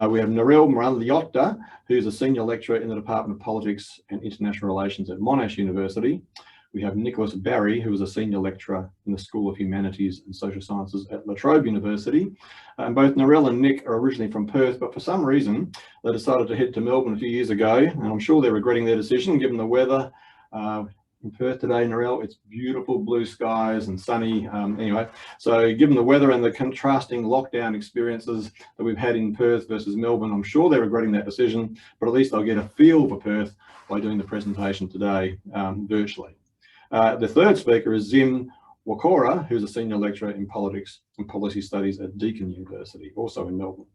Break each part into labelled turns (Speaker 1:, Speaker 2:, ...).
Speaker 1: We have Narelle Moraliotta, who's a senior lecturer in the Department of Politics and International Relations at Monash University. We have Nicholas Barry, who is a senior lecturer in the School of Humanities and Social Sciences at La Trobe University. And both Narelle and Nick are originally from Perth, but for some reason they decided to head to Melbourne a few years ago, and I'm sure they're regretting their decision given the weather. In Perth today, Narelle, it's beautiful blue skies and sunny. Anyway, so given the weather and the contrasting lockdown experiences that we've had in Perth versus Melbourne, I'm sure they're regretting that decision, but at least they'll get a feel for Perth by doing the presentation today virtually. The third speaker is Zim Wakora, who's a senior lecturer in politics and policy studies at Deakin University, also in Melbourne.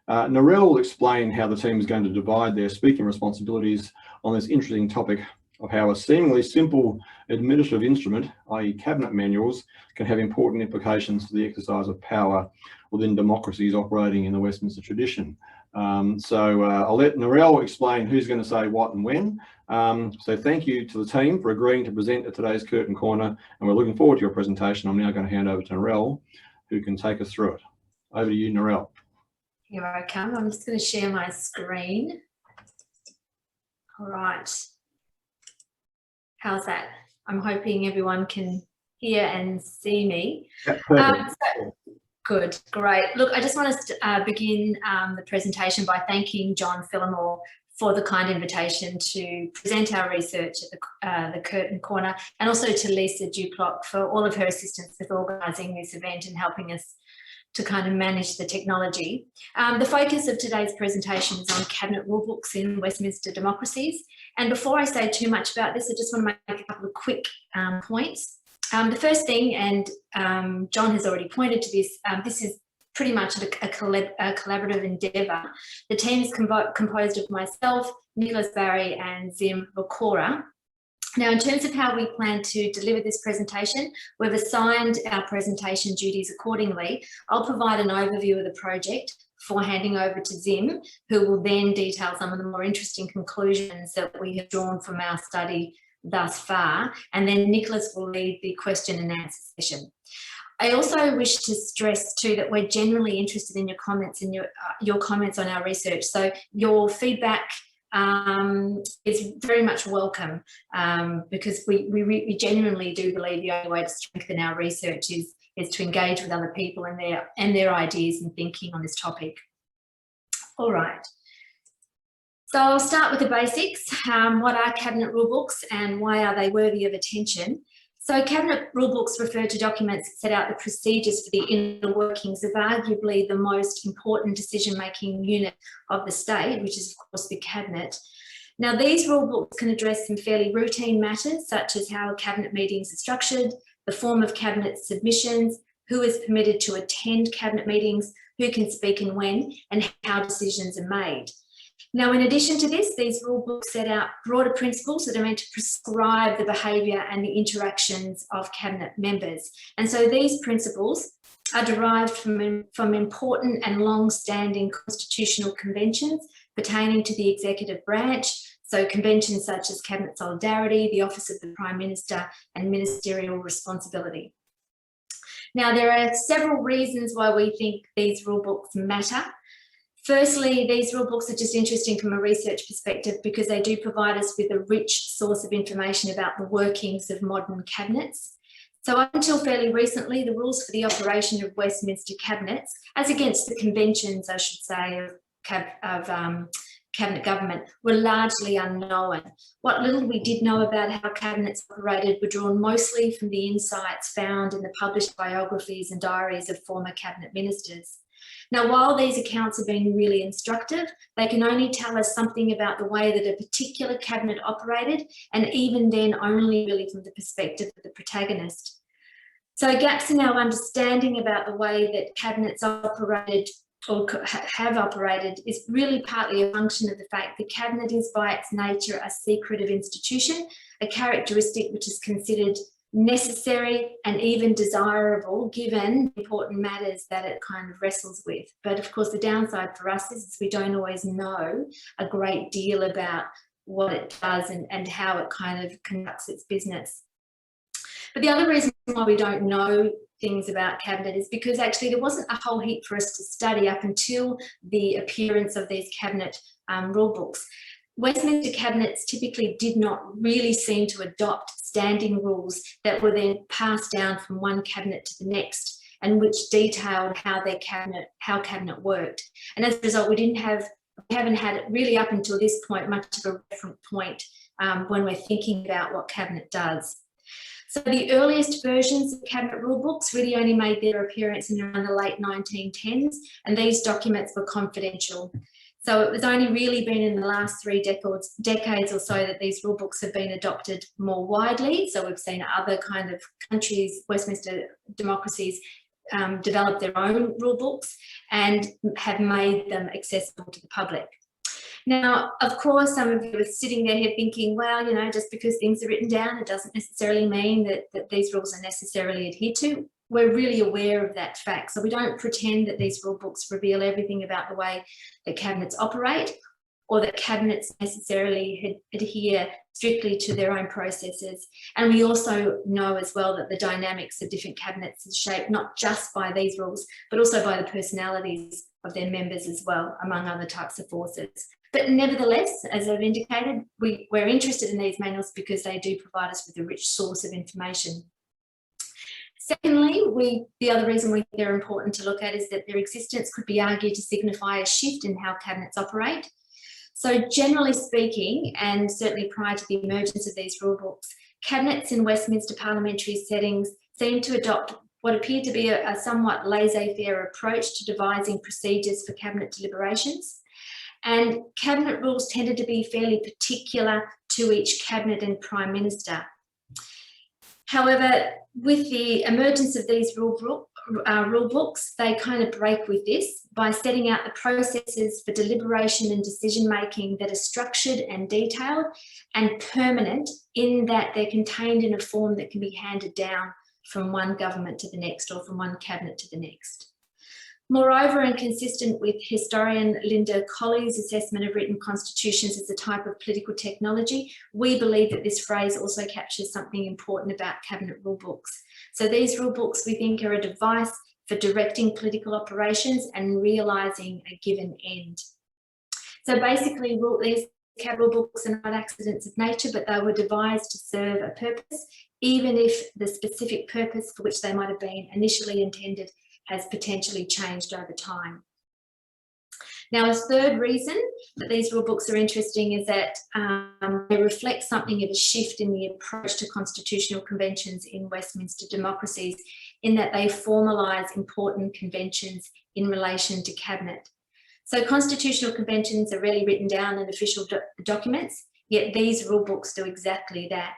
Speaker 1: Narelle will explain how the team is going to divide their speaking responsibilities on this interesting topic of how a seemingly simple administrative instrument, i.e. cabinet manuals, can have important implications for the exercise of power within democracies operating in the Westminster tradition. I'll let Narelle explain who's going to say what and when. So thank you to the team for agreeing to present at today's Curtin Corner, and we're looking forward to your presentation. I'm now going to hand over to Narelle, who can take us through it. Over to you, Narelle.
Speaker 2: Here I come. I'm just going to share my screen. All right. How's that? I'm hoping everyone can hear and see me. Good, great. Look, I just want to begin the presentation by thanking John Phillimore for the kind invitation to present our research at the Curtin Corner, and also to Lisa Duplock for all of her assistance with organising this event and helping us to kind of manage the technology. The focus of today's presentation is on cabinet rulebooks in Westminster democracies. And before I say too much about this, I just want to make a couple of quick points. The first thing, and John has already pointed to this, this is pretty much a collaborative endeavour. The team is composed of myself, Nicholas Barry and Zim Wakora. Now, in terms of how we plan to deliver this presentation, we've assigned our presentation duties accordingly. I'll provide an overview of the project before handing over to Zim, who will then detail some of the more interesting conclusions that we have drawn from our study thus far, and then Nicholas will lead the question and answer session. I also wish to stress too that we're genuinely interested in your comments and your comments on our research. So your feedback is very much welcome, because we genuinely do believe the only way to strengthen our research is to engage with other people and their ideas and thinking on this topic. All right. So I'll start with the basics. What are cabinet rulebooks and why are they worthy of attention? So cabinet rulebooks refer to documents that set out the procedures for the inner workings of arguably the most important decision-making unit of the state, which is of course the cabinet. Now these rulebooks can address some fairly routine matters, such as how cabinet meetings are structured, the form of cabinet submissions, who is permitted to attend cabinet meetings, who can speak and when, and how decisions are made. Now, in addition to this, these rule books set out broader principles that are meant to prescribe the behaviour and the interactions of cabinet members. And so these principles are derived from important and long-standing constitutional conventions pertaining to the executive branch. So conventions such as Cabinet Solidarity, the Office of the Prime Minister, and Ministerial Responsibility. Now, there are several reasons why we think these rule books matter. Firstly, these rule books are just interesting from a research perspective because they do provide us with a rich source of information about the workings of modern cabinets. So up until fairly recently, the rules for the operation of Westminster cabinets, as against the conventions, I should say, of cabinet government, were largely unknown. What little we did know about how cabinets operated were drawn mostly from the insights found in the published biographies and diaries of former cabinet ministers. Now, while these accounts have been really instructive, they can only tell us something about the way that a particular cabinet operated, and even then only really from the perspective of the protagonist. So gaps in our understanding about the way that cabinets operated or have operated is really partly a function of the fact that cabinet is by its nature a secretive institution, a characteristic which is considered necessary and even desirable given important matters that it kind of wrestles with. But of course the downside for us is we don't always know a great deal about what it does and how it kind of conducts its business. But the other reason why we don't know things about Cabinet is because actually there wasn't a whole heap for us to study up until the appearance of these Cabinet rule books. Westminster Cabinets typically did not really seem to adopt standing rules that were then passed down from one Cabinet to the next, and which detailed how Cabinet worked. And as a result, we haven't had it really up until this point much of a reference point when we're thinking about what Cabinet does. So the earliest versions of Cabinet rule books really only made their appearance in around the late 1910s, and these documents were confidential. So it was only really been in the last 3 decades or so that these rule books have been adopted more widely. So we've seen other kind of countries, Westminster democracies, develop their own rule books and have made them accessible to the public. Now, of course, some of you are sitting there here thinking, well, you know, just because things are written down, it doesn't necessarily mean that these rules are necessarily adhered to. We're really aware of that fact. So we don't pretend that these rule books reveal everything about the way that Cabinets operate, or that Cabinets necessarily adhere strictly to their own processes. And we also know as well that the dynamics of different Cabinets is shaped not just by these rules, but also by the personalities of their members as well, among other types of forces. But nevertheless, as I've indicated, we're interested in these manuals because they do provide us with a rich source of information. Secondly, the other reason we think they're important to look at is that their existence could be argued to signify a shift in how Cabinets operate. So generally speaking, and certainly prior to the emergence of these rule books, Cabinets in Westminster parliamentary settings seem to adopt what appeared to be a somewhat laissez-faire approach to devising procedures for Cabinet deliberations. And Cabinet rules tended to be fairly particular to each Cabinet and Prime Minister. However, with the emergence of these rule books, they kind of break with this by setting out the processes for deliberation and decision-making that are structured and detailed and permanent, in that they're contained in a form that can be handed down from one government to the next, or from one Cabinet to the next. Moreover, and consistent with historian Linda Colley's assessment of written constitutions as a type of political technology, we believe that this phrase also captures something important about Cabinet rule books. So these rule books, we think, are a device for directing political operations and realising a given end. So basically, these Cabinet rule books are not accidents of nature, but they were devised to serve a purpose, even if the specific purpose for which they might have been initially intended has potentially changed over time. Now, a third reason that these rule books are interesting is that they reflect something of a shift in the approach to constitutional conventions in Westminster democracies, in that they formalise important conventions in relation to Cabinet. So constitutional conventions are rarely written down in official documents, yet these rule books do exactly that.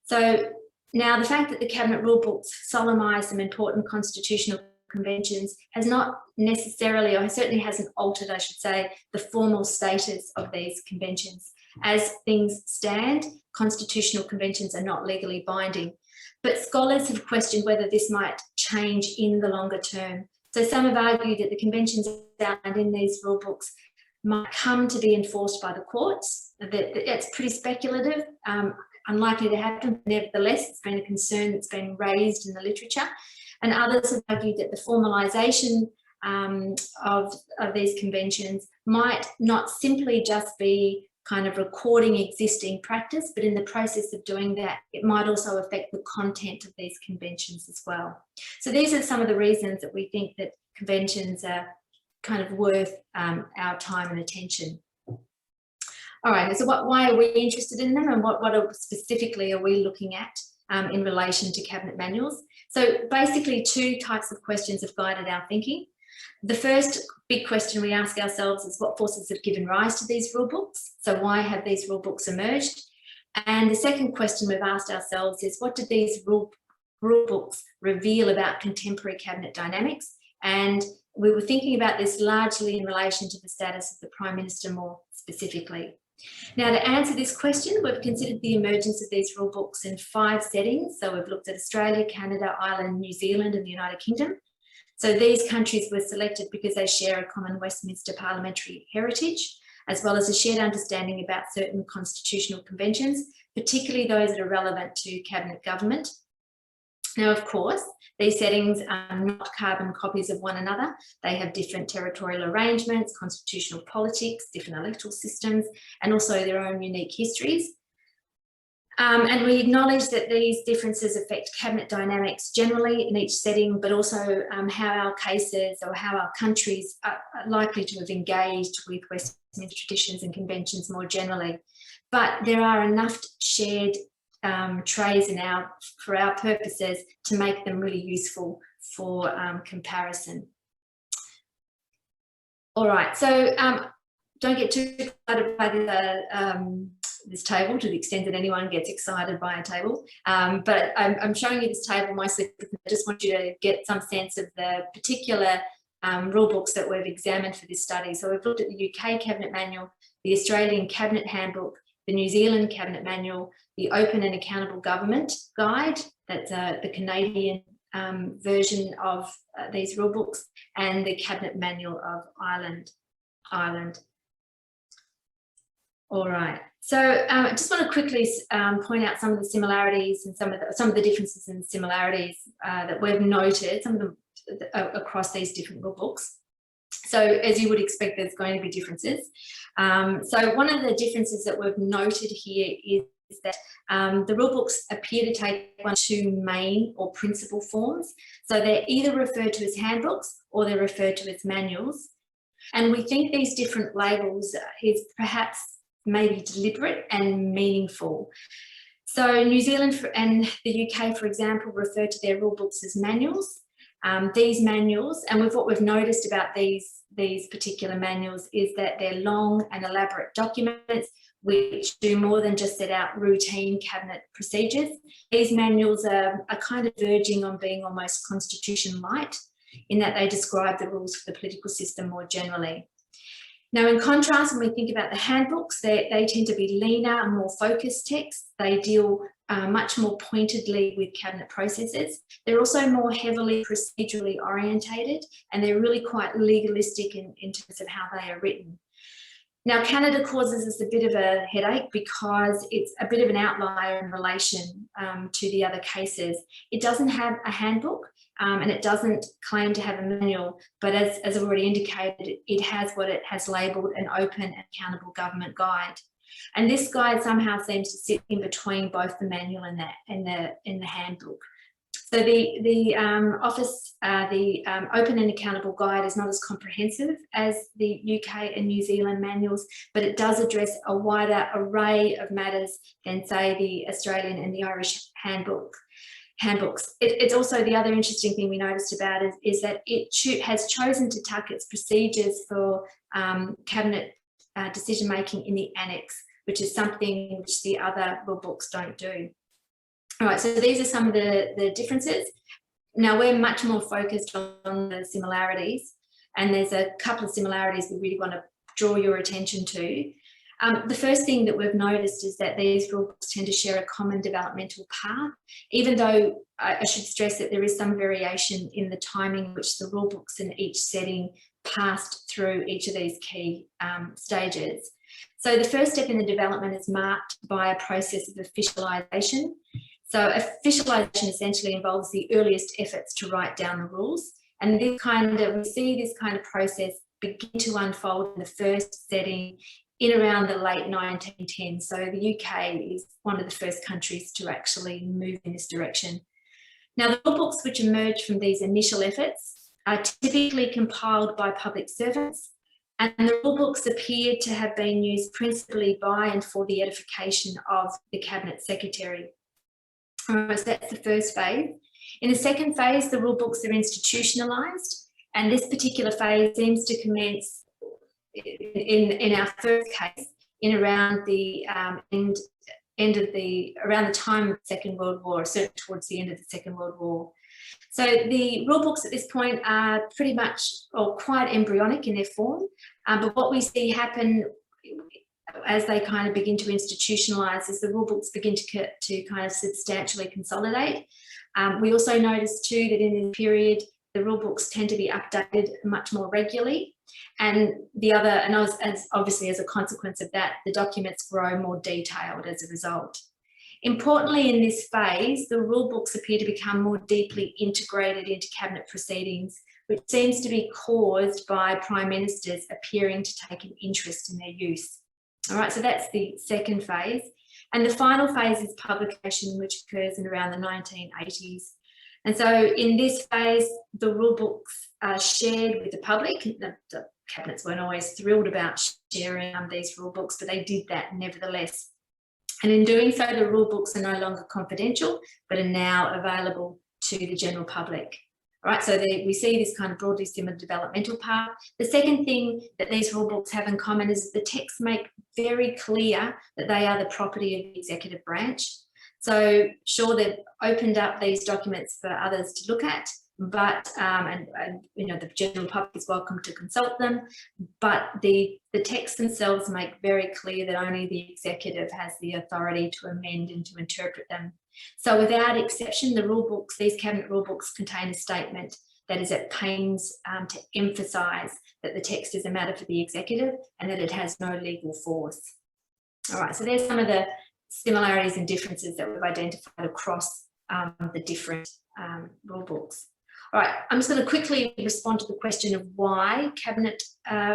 Speaker 2: So now the fact that the Cabinet rule books solemnise some important constitutional conventions has not necessarily, or certainly hasn't altered, I should say, the formal status of these conventions. As things stand, constitutional conventions are not legally binding, but scholars have questioned whether this might change in the longer term. So some have argued that the conventions outlined in these rule books might come to be enforced by the courts. That's pretty speculative, unlikely to happen. Nevertheless, it's been a concern that's been raised in the literature. And others have argued that the formalisation of these conventions might not simply just be kind of recording existing practice, but in the process of doing that, it might also affect the content of these conventions as well. So these are some of the reasons that we think that conventions are kind of worth our time and attention. All right, so why are we interested in them, and what specifically are we looking at in relation to Cabinet manuals? So basically 2 types of questions have guided our thinking. The first big question we ask ourselves is what forces have given rise to these rule books? So why have these rule books emerged? And the second question we've asked ourselves is what did these rule books reveal about contemporary Cabinet dynamics? And we were thinking about this largely in relation to the status of the Prime Minister more specifically. Now, to answer this question, we've considered the emergence of these rule books in 5 settings. So we've looked at Australia, Canada, Ireland, New Zealand and the United Kingdom. So these countries were selected because they share a common Westminster parliamentary heritage, as well as a shared understanding about certain constitutional conventions, particularly those that are relevant to Cabinet government. Now, of course, these settings are not carbon copies of one another. They have different territorial arrangements, constitutional politics, different electoral systems, and also their own unique histories. And we acknowledge that these differences affect cabinet dynamics generally in each setting, but also how our cases or how our countries are likely to have engaged with Westminster traditions and conventions more generally. But there are enough shared trays for our purposes to make them really useful for comparison. All right, so don't get too excited by this table, to the extent that anyone gets excited by a table. But I'm showing you this table mostly because I just want you to get some sense of the particular rule books that we've examined for this study. So we've looked at the UK Cabinet Manual, the Australian Cabinet Handbook, the New Zealand Cabinet Manual, the Open and Accountable Government Guide, that's the Canadian version of these rule books, and the Cabinet Manual of Ireland. All right, so I just want to quickly point out some of the similarities and some of the differences and similarities that we've noted, some of them across these different rule books. So as you would expect, there's going to be differences. So one of the differences that we've noted here is that the rule books appear to take one of two main or principal forms. So they're either referred to as handbooks or they're referred to as manuals. And we think these different labels is perhaps maybe deliberate and meaningful. So New Zealand and the UK, for example, refer to their rule books as manuals. These manuals, and what we've noticed about these particular manuals is that they're long and elaborate documents which do more than just set out routine cabinet procedures. These manuals are kind of verging on being almost constitution light in that they describe the rules for the political system more generally. Now, in contrast, when we think about the handbooks, they tend to be leaner and more focused texts. They deal much more pointedly with cabinet processes. They're also more heavily procedurally orientated, and they're really quite legalistic in terms of how they are written. Now, Canada causes us a bit of a headache because it's a bit of an outlier in relation to the other cases. It doesn't have a handbook and it doesn't claim to have a manual, but as I've already indicated, it has what it has labelled an open and accountable government guide. And this guide somehow seems to sit in between both the manual and the handbook. So the Open and Accountable Guide is not as comprehensive as the UK and New Zealand manuals, but it does address a wider array of matters than, say, the Australian and the Irish handbooks. It's also the other interesting thing we noticed about it is that it has chosen to tuck its procedures for cabinet decision making in the annex, which is something which the other rule books don't do. All right, so these are some of the differences. Now we're much more focused on the similarities, and there's a couple of similarities we really want to draw your attention to. The first thing that we've noticed is that these rule books tend to share a common developmental path, even though I should stress that there is some variation in the timing in which the rule books in each setting passed through each of these key stages. So the first step in the development is marked by a process of officialisation. So officialisation essentially involves the earliest efforts to write down the rules, and we see this kind of process begin to unfold in the first setting in around the late 1910s. So the UK is one of the first countries to actually move in this direction. Now, the rule books which emerge from these initial efforts are typically compiled by public servants, and the rule books appear to have been used principally by and for the edification of the Cabinet Secretary. So that's the first phase. In the second phase, the rule books are institutionalised, and this particular phase seems to commence in our first case in around the around the time of the Second World War, certainly towards the end of the Second World War. So the rule books at this point are pretty much or quite embryonic in their form, but what we see happen as they kind of begin to institutionalise is the rule books begin to kind of substantially consolidate. We also notice too that in this period the rule books tend to be updated much more regularly, and obviously as a consequence of that, the documents grow more detailed as a result. Importantly, in this phase, the rule books appear to become more deeply integrated into cabinet proceedings, which seems to be caused by prime ministers appearing to take an interest in their use. All right, so that's the second phase. And the final phase is publication, which occurs in around the 1980s. And so in this phase, the rule books are shared with the public. The cabinets weren't always thrilled about sharing these rule books, but they did that nevertheless. And in doing so, the rule books are no longer confidential, but are now available to the general public. All right, so we see this kind of broadly similar developmental path. The second thing that these rule books have in common is the texts make very clear that they are the property of the executive branch. So sure, they've opened up these documents for others to look at, but and you know, the general public is welcome to consult them, but the texts themselves make very clear that only the executive has the authority to amend and to interpret them. So without exception, the rule books, these cabinet rule books, contain a statement that is at pains to emphasise that the text is a matter for the executive and that it has no legal force. All right, so there's some of the similarities and differences that we've identified across the different rule books. All right, I'm just going to quickly respond to the question of why cabinet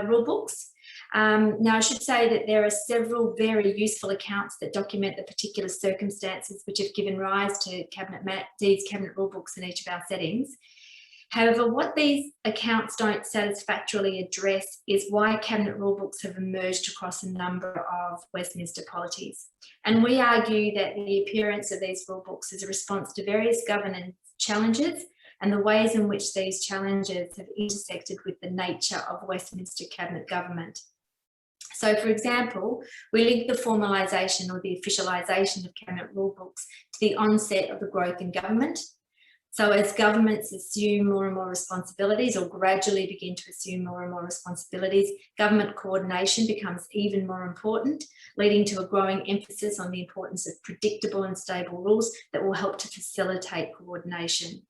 Speaker 2: rule books. Now, I should say that there are several very useful accounts that document the particular circumstances which have given rise to these cabinet rule books in each of our settings. However, what these accounts don't satisfactorily address is why cabinet rule books have emerged across a number of Westminster polities. And we argue that the appearance of these rule books is a response to various governance challenges and the ways in which these challenges have intersected with the nature of Westminster cabinet government. So, for example, we link the formalisation or the officialisation of cabinet rule books to the onset of the growth in government. So as governments assume more and more responsibilities or gradually begin to assume more and more responsibilities, government coordination becomes even more important, leading to a growing emphasis on the importance of predictable and stable rules that will help to facilitate coordination.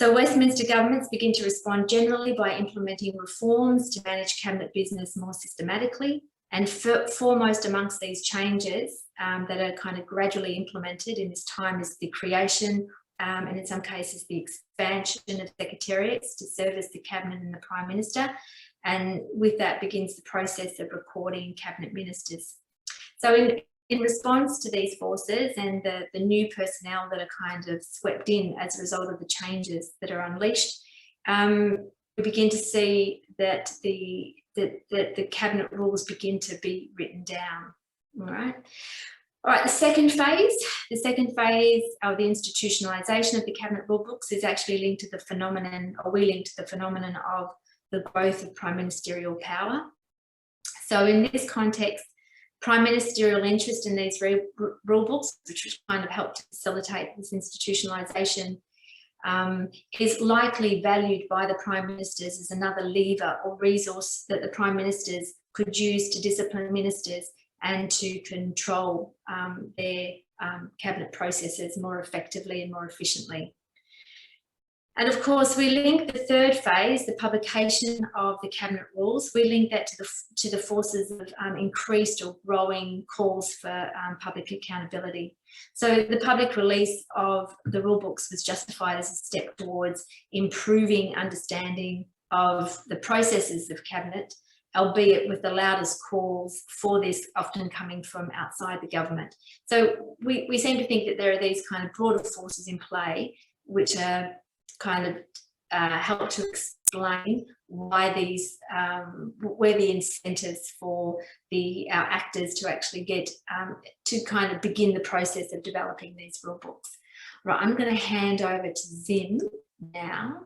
Speaker 2: So Westminster governments begin to respond generally by implementing reforms to manage cabinet business more systematically. And foremost amongst these changes that are kind of gradually implemented in this time is the creation and in some cases the expansion of secretariats to service the cabinet and the prime minister, and with that begins the process of recording cabinet ministers. So in response to these forces and the new personnel that are kind of swept in as a result of the changes that are unleashed, we begin to see that the cabinet rules begin to be written down. All right, the second phase of the institutionalisation of the cabinet rule books is actually linked to the phenomenon, or we link to the phenomenon of the growth of prime ministerial power. So in this context, prime ministerial interest in these rule books, which kind of helped to facilitate this institutionalisation, is likely valued by the prime ministers as another lever or resource that the prime ministers could use to discipline ministers and to control their cabinet processes more effectively and more efficiently. And of course, we link the third phase, the publication of the cabinet rules, we link that to the forces of increased or growing calls for public accountability. So the public release of the rule books was justified as a step towards improving understanding of the processes of cabinet, albeit with the loudest calls for this often coming from outside the government. So we seem to think that there are these kind of broader forces in play which are kind of help to explain why these, where the incentives for our actors to actually get to kind of begin the process of developing these rule books. Right, I'm going to hand over to Zim now.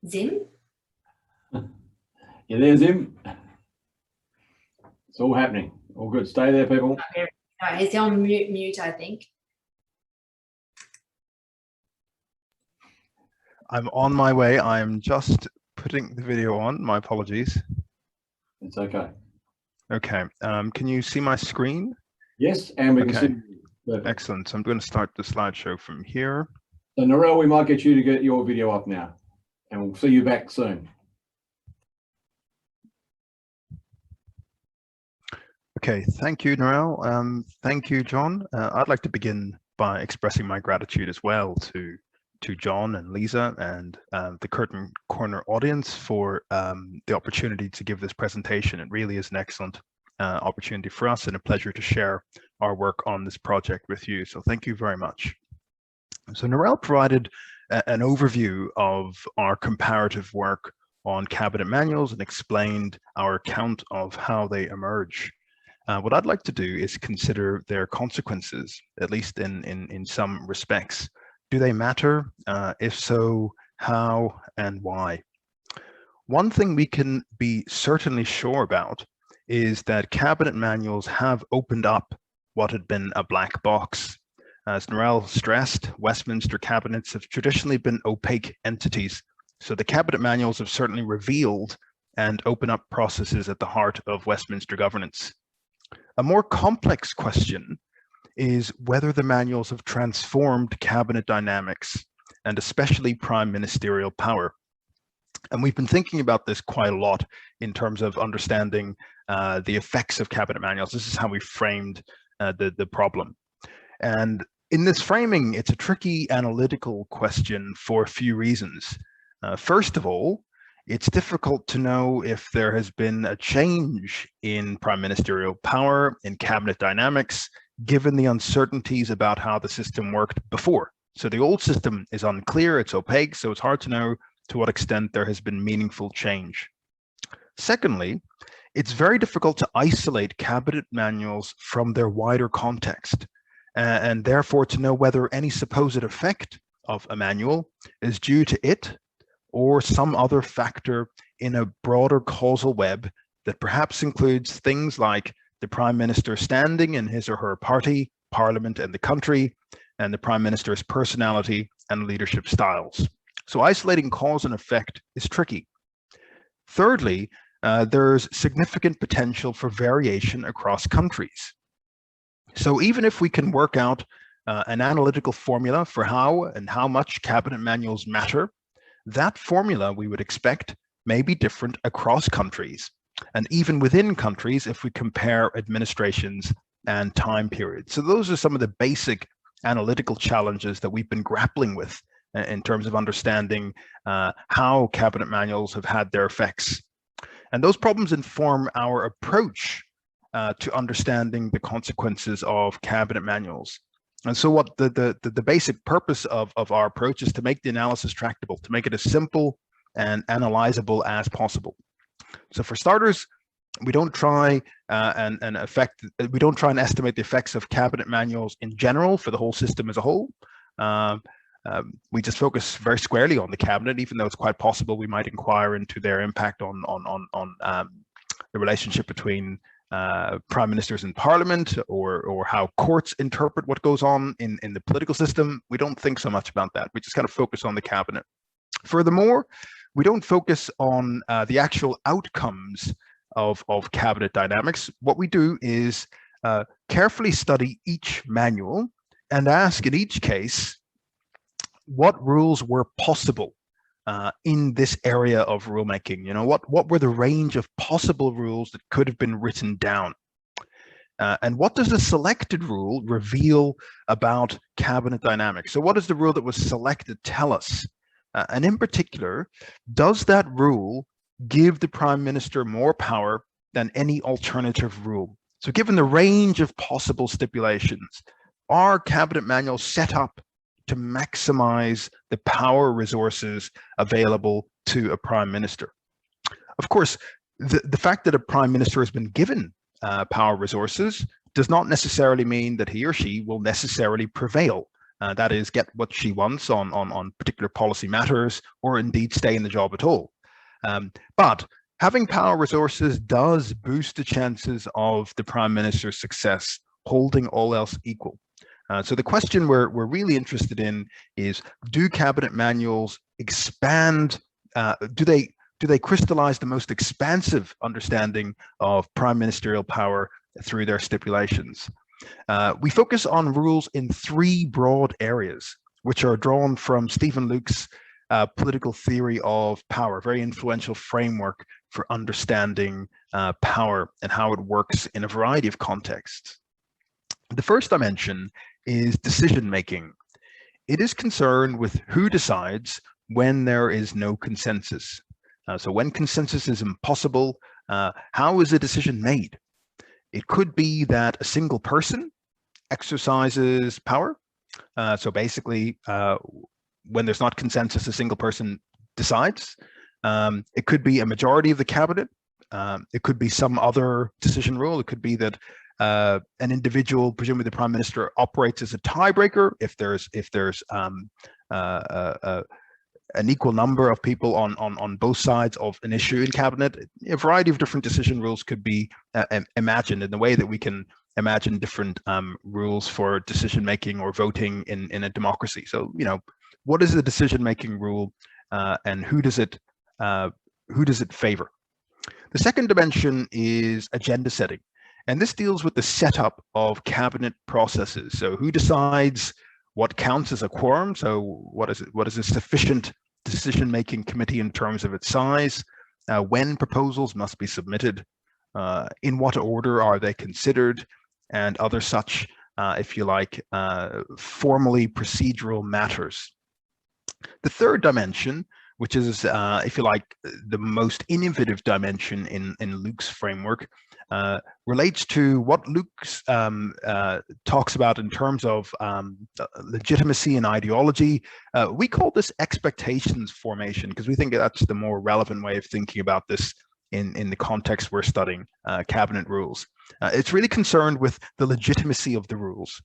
Speaker 2: Zim?
Speaker 1: You there, Zim? It's all happening. All good. Stay there, people.
Speaker 2: Okay. No, he's on mute, I think.
Speaker 3: I'm on my way. I'm just putting the video on. My apologies.
Speaker 1: It's okay.
Speaker 3: Okay. Can you see my screen?
Speaker 1: Yes, and we can see. Perfect.
Speaker 3: Excellent. So I'm going to start the slideshow from here.
Speaker 1: So Narelle, we might get you to get your video up now. and we'll see you back soon.
Speaker 3: Okay, thank you, Noel. Thank you, John. I'd like to begin by expressing my gratitude as well to John and Lisa and the Curtin Corner audience for the opportunity to give this presentation. It really is an excellent opportunity for us and a pleasure to share our work on this project with you. So thank you very much. So Noel provided an overview of our comparative work on cabinet manuals and explained our account of how they emerge. What I'd like to do is consider their consequences, at least in some respects. Do they matter? If so, how and why? One thing we can be certainly sure about is that cabinet manuals have opened up what had been a black box. As Noel stressed, Westminster cabinets have traditionally been opaque entities, so the cabinet manuals have certainly revealed and opened up processes at the heart of Westminster governance. A more complex question is whether the manuals have transformed cabinet dynamics and especially prime ministerial power. And we've been thinking about this quite a lot in terms of understanding the effects of cabinet manuals. This is how we framed the problem. And in this framing, it's a tricky analytical question for a few reasons. First of all, it's difficult to know if there has been a change in prime ministerial power, in cabinet dynamics, given the uncertainties about how the system worked before. So the old system is unclear, it's opaque, so it's hard to know to what extent there has been meaningful change. Secondly, it's very difficult to isolate cabinet manuals from their wider context, and therefore to know whether any supposed effect of a manual is due to it or some other factor in a broader causal web that perhaps includes things like the Prime Minister standing in his or her party, Parliament and the country, and the Prime Minister's personality and leadership styles. So isolating cause and effect is tricky. Thirdly, there's significant potential for variation across countries. So even if we can work out an analytical formula for how and how much cabinet manuals matter, that formula we would expect may be different across countries, and even within countries if we compare administrations and time periods. So those are some of the basic analytical challenges that we've been grappling with in terms of understanding how cabinet manuals have had their effects. And those problems inform our approach to understanding the consequences of cabinet manuals. And so what the basic purpose of our approach is to make the analysis tractable, to make it as simple and analyzable as possible. So for starters, we don't try and estimate the effects of cabinet manuals in general for the whole system as a whole. We just focus very squarely on the cabinet, even though it's quite possible we might inquire into their impact on the relationship between prime ministers in parliament, or how courts interpret what goes on in the political system. We don't think so much about that. We just kind of focus on the cabinet. Furthermore, we don't focus on the actual outcomes of cabinet dynamics. What we do is carefully study each manual and ask in each case what rules were possible in this area of rulemaking. You know, what were the range of possible rules that could have been written down? And what does the selected rule reveal about cabinet dynamics? So what does the rule that was selected tell us? And in particular, does that rule give the Prime Minister more power than any alternative rule? So given the range of possible stipulations, are cabinet manuals set up to maximize the power resources available to a Prime Minister? Of course, the fact that a Prime Minister has been given power resources does not necessarily mean that he or she will necessarily prevail. That is, get what she wants on particular policy matters, or indeed stay in the job at all. But having power resources does boost the chances of the Prime Minister's success, holding all else equal. So the question we're really interested in is, do cabinet manuals expand, do they crystallize the most expansive understanding of prime ministerial power through their stipulations? We focus on rules in three broad areas, which are drawn from Stephen Luke's political theory of power, very influential framework for understanding power and how it works in a variety of contexts. The first dimension is decision-making. It is concerned with who decides when there is no consensus. So when consensus is impossible, how is a decision made? It could be that a single person exercises power. So basically, when there's not consensus, a single person decides. It could be a majority of the cabinet. It could be some other decision rule. It could be that an individual, presumably the prime minister, operates as a tiebreaker if there's an equal number of people on both sides of an issue in cabinet. A variety of different decision rules could be imagined in the way that we can imagine different rules for decision making or voting in a democracy. So, what is the decision making rule, and who does it favor? The second dimension is agenda setting, and this deals with the setup of cabinet processes. So who decides what counts as a quorum? So what is a sufficient decision-making committee in terms of its size? When proposals must be submitted? In what order are they considered? And other such, if you like, formally procedural matters. The third dimension, which is, if you like, the most innovative dimension in Luke's framework, relates to what Luke talks about in terms of legitimacy and ideology. We call this expectations formation because we think that's the more relevant way of thinking about this in the context we're studying cabinet rules. It's really concerned with the legitimacy of the rules.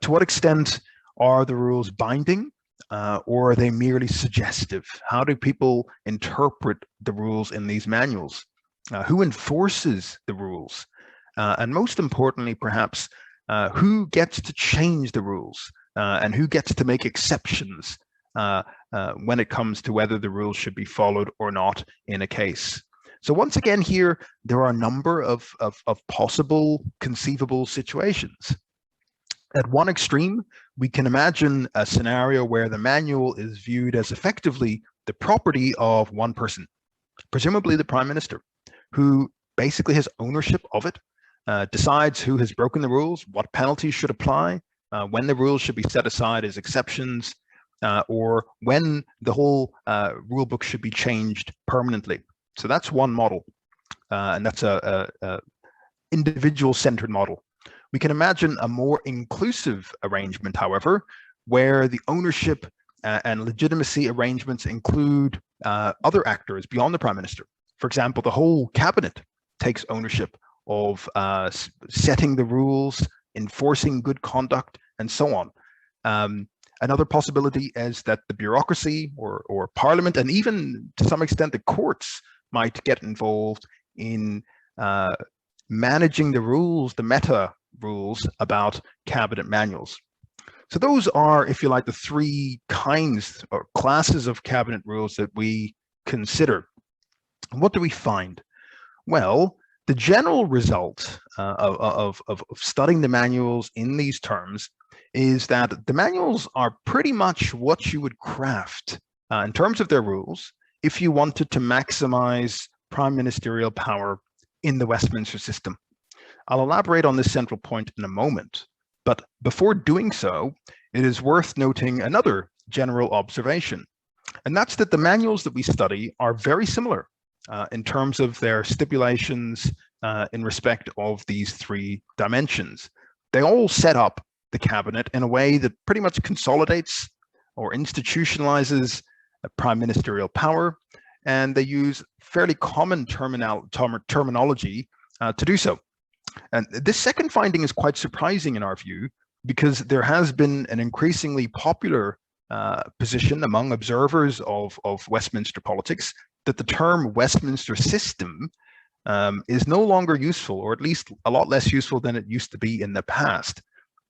Speaker 3: To what extent are the rules binding, or are they merely suggestive? How do people interpret the rules in these manuals? Who enforces the rules? And most importantly, perhaps, who gets to change the rules and who gets to make exceptions when it comes to whether the rules should be followed or not in a case. So once again here, there are a number of possible conceivable situations. At one extreme, we can imagine a scenario where the manual is viewed as effectively the property of one person, presumably the prime minister, who basically has ownership of it, decides who has broken the rules, what penalties should apply, when the rules should be set aside as exceptions, or when the whole rule book should be changed permanently. So that's one model, and that's a individual-centered model. We can imagine a more inclusive arrangement, however, where the ownership and legitimacy arrangements include other actors beyond the prime minister. For example, the whole cabinet takes ownership of setting the rules, enforcing good conduct, and so on. Another possibility is that the bureaucracy or parliament, and even to some extent the courts, might get involved in managing the rules, the meta rules about cabinet manuals. So those are, if you like, the three kinds or classes of cabinet rules that we consider. What do we find? Well, the general result of studying the manuals in these terms is that the manuals are pretty much what you would craft in terms of their rules if you wanted to maximize prime ministerial power in the Westminster system. I'll elaborate on this central point in a moment, but before doing so, it is worth noting another general observation, and that's that the manuals that we study are very similar in terms of their stipulations in respect of these three dimensions. They all set up the cabinet in a way that pretty much consolidates or institutionalizes prime ministerial power, and they use fairly common terminology to do so. And this second finding is quite surprising in our view, because there has been an increasingly popular position among observers of Westminster politics that the term Westminster system is no longer useful, or at least a lot less useful than it used to be in the past,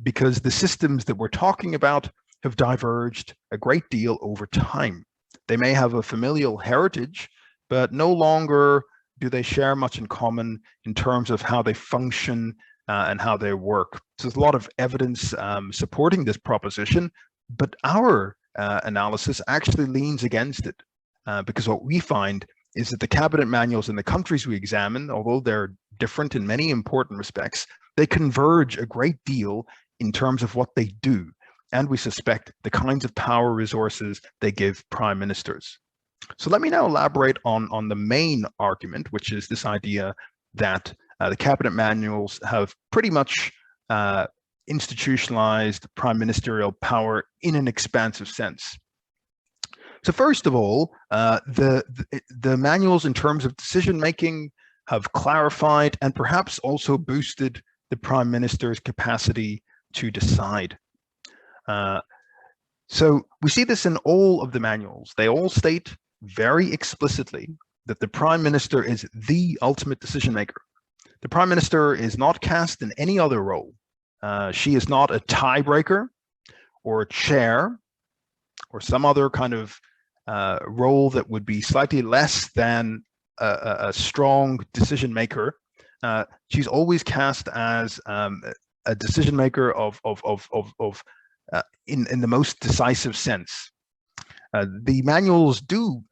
Speaker 3: because the systems that we're talking about have diverged a great deal over time. They may have a familial heritage, but no longer do they share much in common in terms of how they function and how they work. So there's a lot of evidence supporting this proposition, but our analysis actually leans against it, because what we find is that the cabinet manuals in the countries we examine, although they're different in many important respects, they converge a great deal in terms of what they do, and we suspect the kinds of power resources they give prime ministers. So let me now elaborate on the main argument, which is this idea that the cabinet manuals have pretty much institutionalized prime ministerial power in an expansive sense. So first of all, the manuals in terms of decision making have clarified and perhaps also boosted the prime minister's capacity to decide. So we see this in all of the manuals. They all state very explicitly that the prime minister is the ultimate decision maker. The prime minister is not cast in any other role. She is not a tiebreaker or a chair or some other kind of role that would be slightly less than a strong decision maker. She's always cast as a decision maker in the most decisive sense. The manuals do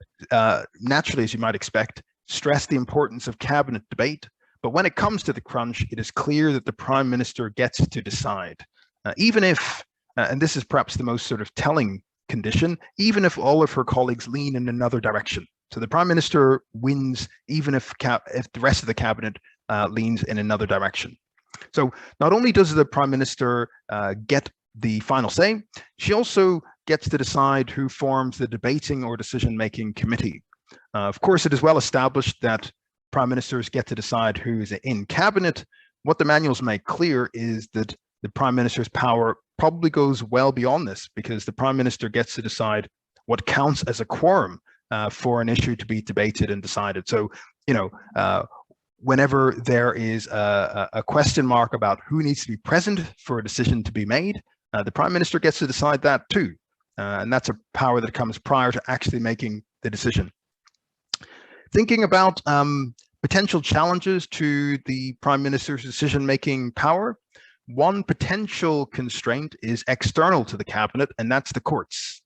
Speaker 3: naturally, as you might expect, stress the importance of cabinet debate. But when it comes to the crunch, it is clear that the prime minister gets to decide, even if, and this is perhaps the most sort of telling condition, even if all of her colleagues lean in another direction. So the prime minister wins even if the rest of the cabinet leans in another direction. So not only does the prime minister get the final say, she also gets to decide who forms the debating or decision-making committee. Of course, it is well established that prime ministers get to decide who is in cabinet. What the manuals make clear is that the prime minister's power probably goes well beyond this, because the prime minister gets to decide what counts as a quorum for an issue to be debated and decided. So, you know, whenever there is a question mark about who needs to be present for a decision to be made, the prime minister gets to decide that too. And that's a power that comes prior to actually making the decision. Thinking about potential challenges to the prime minister's decision-making power, one potential constraint is external to the cabinet, and that's the courts.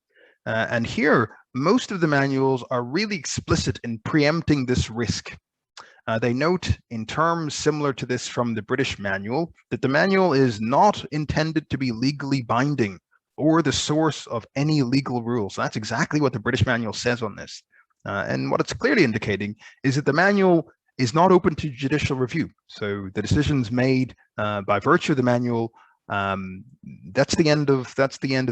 Speaker 3: And here, most of the manuals are really explicit in preempting this risk. They note in terms similar to this from the British manual that the manual is not intended to be legally binding or the source of any legal rules. So that's exactly what the British manual says on this. And what it's clearly indicating is that the manual is not open to judicial review. So the decisions made by virtue of the manual, that's the end of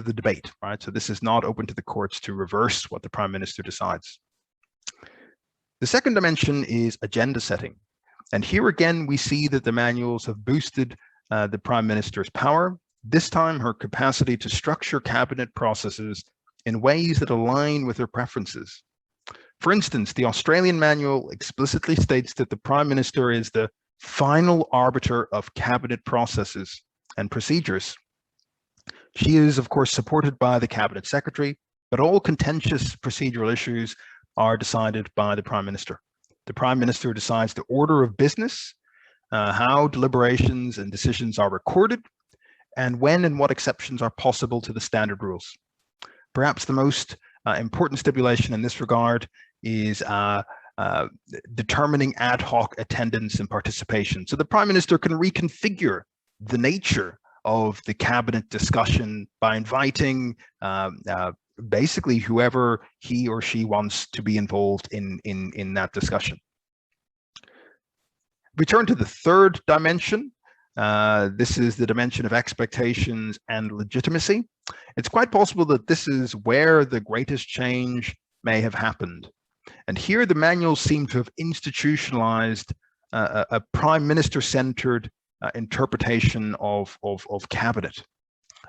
Speaker 3: the debate, right? So this is not open to the courts to reverse what the prime minister decides. The second dimension is agenda setting. And here again, we see that the manuals have boosted the prime minister's power, this time her capacity to structure cabinet processes in ways that align with her preferences. For instance, the Australian manual explicitly states that the prime minister is the final arbiter of cabinet processes and procedures. She is, of course, supported by the cabinet secretary, but all contentious procedural issues are decided by the prime minister. The prime minister decides the order of business, how deliberations and decisions are recorded, and when and what exceptions are possible to the standard rules. Perhaps the most important stipulation in this regard is determining ad hoc attendance and participation. So the prime minister can reconfigure the nature of the cabinet discussion by inviting basically whoever he or she wants to be involved in that discussion. We turn to the third dimension. This is the dimension of expectations and legitimacy. It's quite possible that this is where the greatest change may have happened. And here the manuals seem to have institutionalized a prime minister-centered interpretation of cabinet.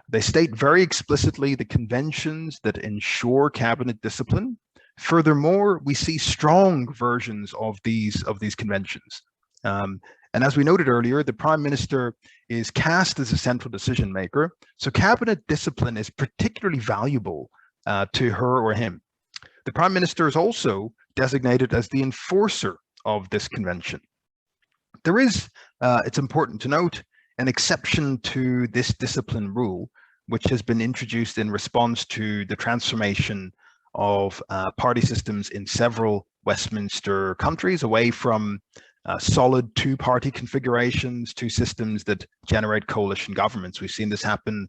Speaker 3: They state very explicitly the conventions that ensure cabinet discipline. Furthermore, we see strong versions of these conventions. And as we noted earlier, the prime minister is cast as a central decision maker, so cabinet discipline is particularly valuable to her or him. The prime minister is also designated as the enforcer of this convention. There is, it's important to note, an exception to this discipline rule, which has been introduced in response to the transformation of party systems in several Westminster countries away from solid two-party configurations to systems that generate coalition governments. We've seen this happen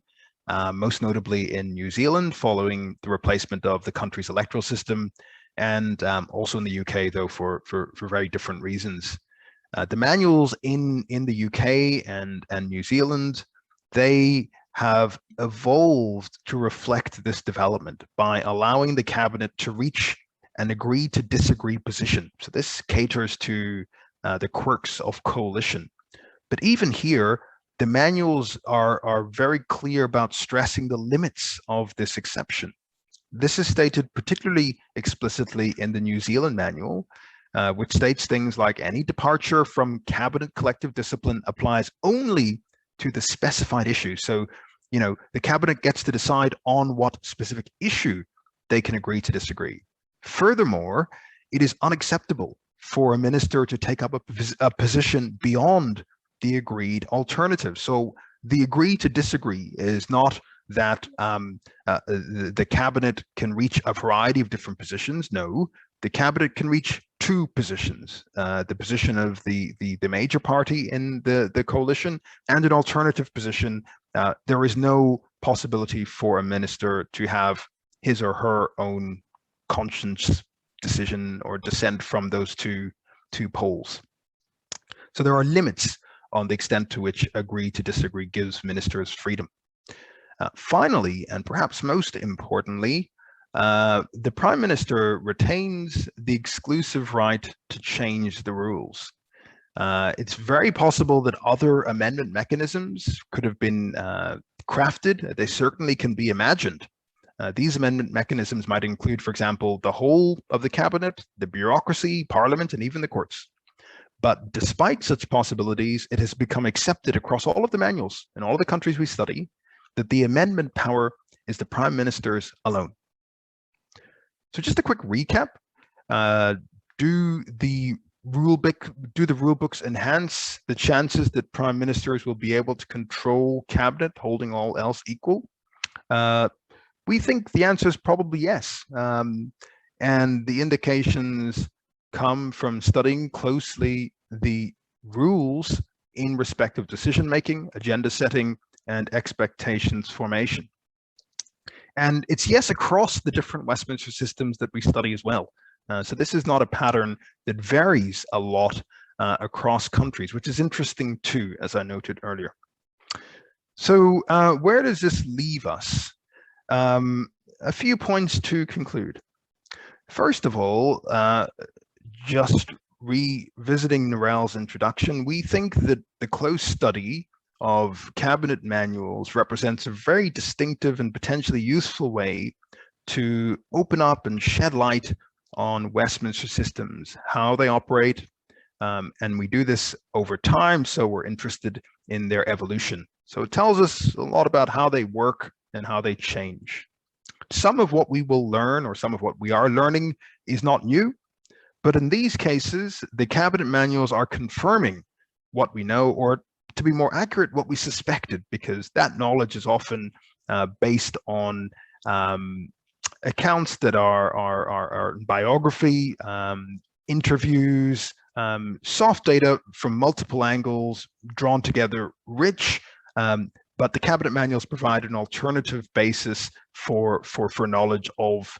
Speaker 3: most notably in New Zealand following the replacement of the country's electoral system, and also in the UK, though, for very different reasons. The manuals in the UK and New Zealand, they have evolved to reflect this development by allowing the cabinet to reach an agree to disagree position. So this caters to the quirks of coalition. But even here, the manuals are very clear about stressing the limits of this exception. This is stated particularly explicitly in the New Zealand manual, which states things like any departure from cabinet collective discipline applies only to the specified issue. So, you know, the cabinet gets to decide on what specific issue they can agree to disagree. Furthermore, it is unacceptable for a minister to take up a position beyond the agreed alternative. So the agree to disagree is not that the cabinet can reach a variety of different positions. No, the cabinet can reach two positions, the position of the major party in the coalition and an alternative position. There is no possibility for a minister to have his or her own conscience decision or dissent from those two poles. So there are limits on the extent to which agree to disagree gives ministers freedom. Finally, and perhaps most importantly, the Prime Minister retains the exclusive right to change the rules. It's very possible that other amendment mechanisms could have been crafted. They certainly can be imagined. These amendment mechanisms might include, for example, the whole of the cabinet, the bureaucracy, parliament, and even the courts. But despite such possibilities, it has become accepted across all of the manuals in all of the countries we study that the amendment power is the Prime Minister's alone. So just a quick recap. Do the rule books enhance the chances that Prime Ministers will be able to control cabinet, holding all else equal? We think the answer is probably yes. And the indications come from studying closely the rules in respect of decision making, agenda setting, and expectations formation. And it's yes across the different Westminster systems that we study as well. So this is not a pattern that varies a lot across countries, which is interesting too, as I noted earlier. So where does this leave us? A few points to conclude. First of all, just revisiting Narelle's introduction, we think that the close study of cabinet manuals represents a very distinctive and potentially useful way to open up and shed light on Westminster systems, how they operate, and we do this over time, so we're interested in their evolution. So it tells us a lot about how they work and how they change. Some of what we will learn, or some of what we are learning, is not new, but in these cases, the cabinet manuals are confirming what we know, or to be more accurate, what we suspected, because that knowledge is often based on accounts that are biography, interviews, soft data from multiple angles, drawn together, rich, but the cabinet manuals provide an alternative basis for knowledge of,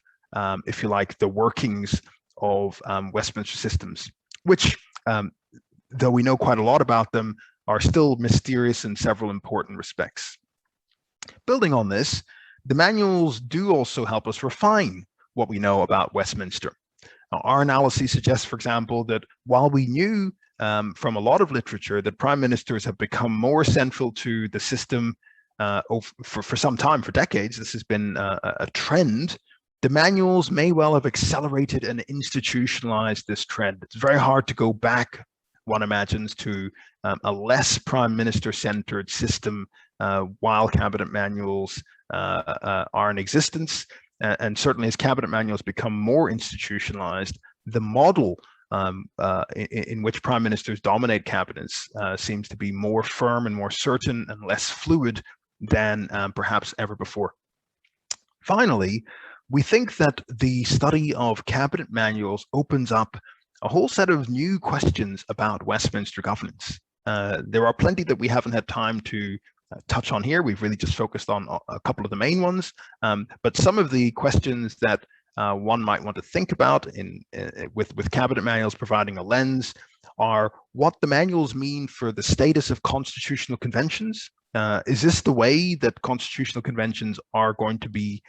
Speaker 3: if you like, the workings of Westminster systems, which, though we know quite a lot about them, are still mysterious in several important respects. Building on this, the manuals do also help us refine what we know about Westminster. Now, our analysis suggests, for example, that while we knew from a lot of literature that prime ministers have become more central to the system for some time, for decades, this has been a trend, the manuals may well have accelerated and institutionalized this trend. It's very hard to go back, one imagines, to a less prime minister centered system while cabinet manuals are in existence. And certainly as cabinet manuals become more institutionalized, the model in which prime ministers dominate cabinets seems to be more firm and more certain and less fluid than perhaps ever before. Finally, we think that the study of cabinet manuals opens up a whole set of new questions about Westminster governance. There are plenty that we haven't had time to touch on here. We've really just focused on a couple of the main ones, but some of the questions that one might want to think about with cabinet manuals providing a lens are what the manuals mean for the status of constitutional conventions. Is this the way that constitutional conventions are going to be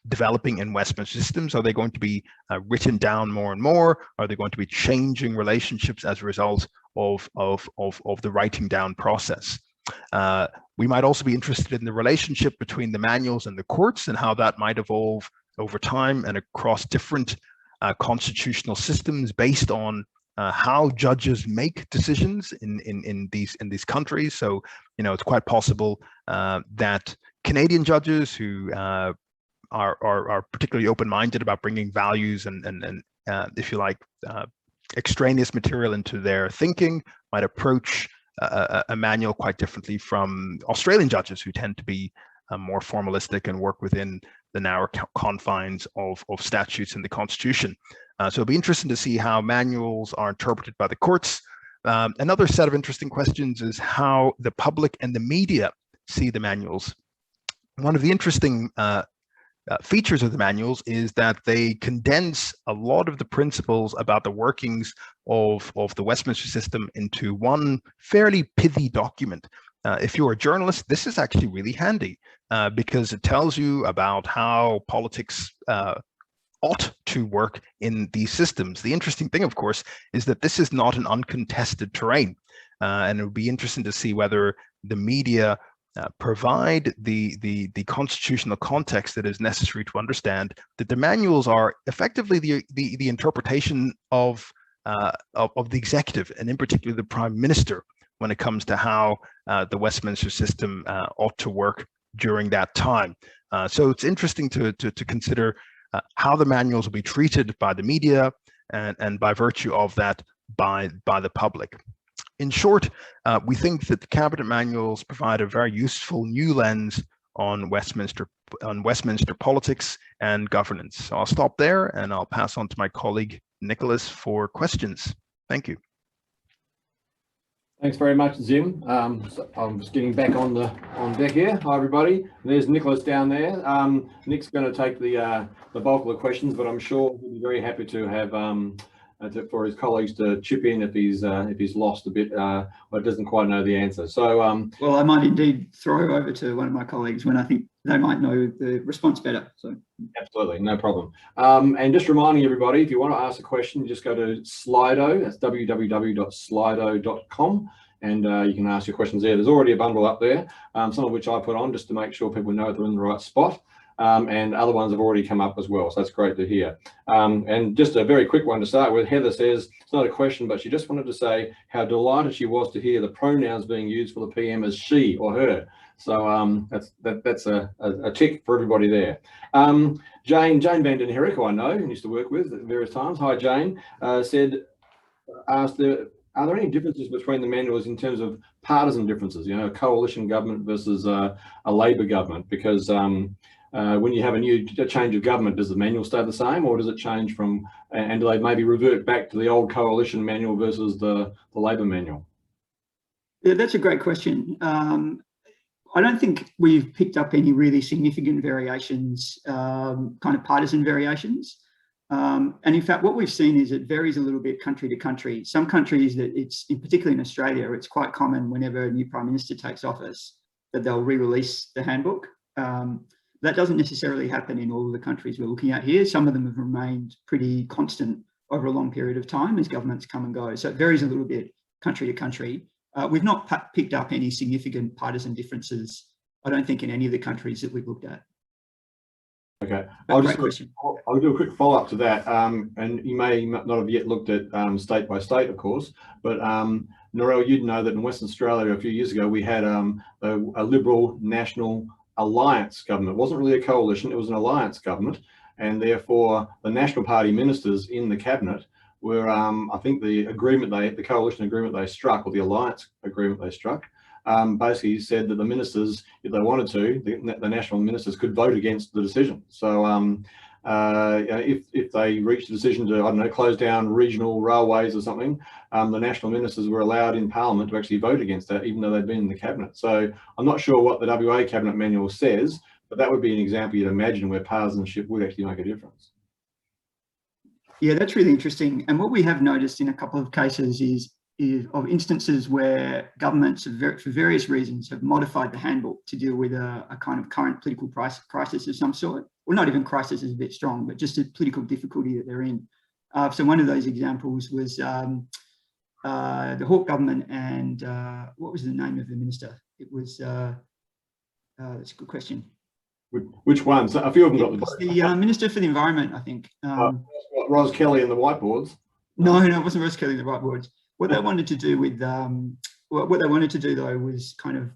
Speaker 3: developing in Westminster systems? Are they going to be written down more and more? Are they going to be changing relationships as a result of the writing down process? We might also be interested in the relationship between the manuals and the courts and how that might evolve over time and across different constitutional systems based on how judges make decisions in these countries. So, you know, it's quite possible that Canadian judges who are particularly open-minded about bringing values and if you like, extraneous material into their thinking might approach a manual quite differently from Australian judges who tend to be more formalistic and work within the narrow confines of statutes in the Constitution. So it'll be interesting to see how manuals are interpreted by the courts. Another set of interesting questions is how the public and the media see the manuals. One of the interesting features of the manuals is that they condense a lot of the principles about the workings of the Westminster system into one fairly pithy document. If you're a journalist, this is actually really handy because it tells you about how politics ought to work in these systems. The interesting thing, of course, is that this is not an uncontested terrain, and it would be interesting to see whether the media provide the constitutional context that is necessary to understand that the manuals are effectively the interpretation of the executive, and in particular the Prime Minister, when it comes to how the Westminster system ought to work during that time. So it's interesting to consider how the manuals will be treated by the media and by virtue of that by the public. In short, we think that the cabinet manuals provide a very useful new lens on Westminster politics and governance. So I'll stop there and I'll pass on to my colleague Nicholas for questions. Thank you.
Speaker 1: Thanks very much, Zim. So I'm just getting back on deck here. Hi, everybody. There's Nicholas down there. Nick's going to take the bulk of the questions, but I'm sure he'll be very happy to have for his colleagues to chip in if he's lost a bit or doesn't quite know the answer. So,
Speaker 4: well, I might indeed throw over to one of my colleagues when I think they might know the response better. So,
Speaker 1: absolutely, no problem. And just reminding everybody, if you want to ask a question, just go to Slido. That's www.slido.com, and you can ask your questions there. There's already a bundle up there, some of which I put on just to make sure people know they're in the right spot. And other ones have already come up as well, so that's great to hear. And just a very quick one to start with. Heather says, it's not a question, but she just wanted to say how delighted she was to hear the pronouns being used for the PM as she or her. So that's a tick for everybody there. Jane Van Den Herrick, who I know and used to work with at various times. Hi, Jane. Asked, are there any differences between the manuals in terms of partisan differences? You know, a coalition government versus a Labor government, because when you have a change of government, does the manual stay the same, or does it change from, and do they maybe revert back to the old coalition manual versus the Labor manual?
Speaker 4: Yeah, that's a great question. I don't think we've picked up any really significant variations, kind of partisan variations. And in fact, what we've seen is it varies a little bit country to country. Some countries, that it's, particularly in Australia, it's quite common whenever a new Prime Minister takes office that they'll re-release the handbook. That doesn't necessarily happen in all of the countries we're looking at here. Some of them have remained pretty constant over a long period of time as governments come and go. So it varies a little bit country to country. We've not picked up any significant partisan differences, I don't think, in any of the countries that we've looked at.
Speaker 1: Okay, I'll do a quick follow-up to that. And you may not have yet looked at state by state, of course, but Narelle, you'd know that in Western Australia a few years ago, we had a Liberal National Alliance government. It wasn't really a coalition, it was an alliance government, and therefore the National Party ministers in the cabinet were, I think the coalition agreement they struck, or the alliance agreement they struck, basically said that the ministers, if they wanted to, the national ministers could vote against the decision. So if they reached a decision to, I don't know, close down regional railways or something, the national ministers were allowed in Parliament to actually vote against that, even though they'd been in the cabinet. So I'm not sure what the WA cabinet manual says, but that would be an example you'd imagine where partisanship would actually make a difference.
Speaker 4: Yeah, that's really interesting. And what we have noticed in a couple of cases is of instances where governments, for various reasons, have modified the handbook to deal with a kind of current political crisis of some sort. Well, not even crisis is a bit strong, but just a political difficulty that they're in. So one of those examples was the Hawke government, and what was the name of the minister? It was, that's a good question.
Speaker 1: Which one? So a few of them got
Speaker 4: the Minister for the Environment, I think.
Speaker 1: Ros Kelly and the whiteboards.
Speaker 4: No, it wasn't Ros Kelly and the whiteboards. What they wanted to do with, what they wanted to do though was kind of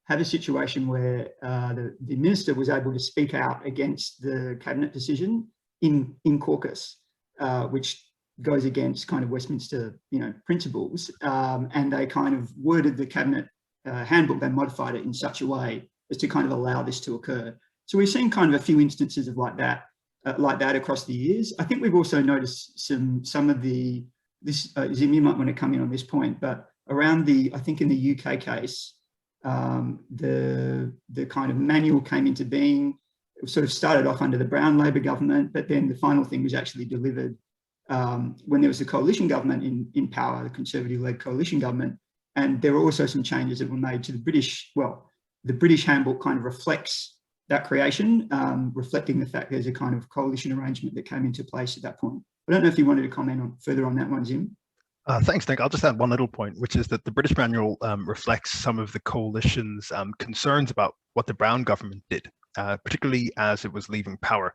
Speaker 4: have a situation where the minister was able to speak out against the cabinet decision in caucus, which goes against kind of Westminster, principles, and they kind of worded the cabinet handbook. They modified it in such a way as to kind of allow this to occur. So we've seen kind of a few instances of like that across the years. I think we've also noticed some of this, Zim, you might want to come in on this point, but around I think in the UK case, the kind of manual came into being. It sort of started off under the Brown Labor government, but then the final thing was actually delivered when there was the coalition government in power, the Conservative-led coalition government. And there were also some changes that were made to the British handbook kind of reflects that creation, reflecting the fact there's a kind of coalition arrangement that came into place at that point. I don't know if you wanted to comment further on that one, Zim.
Speaker 3: Thanks, Nick. I'll just add one little point, which is that the British manual reflects some of the coalition's concerns about what the Brown government did, particularly as it was leaving power.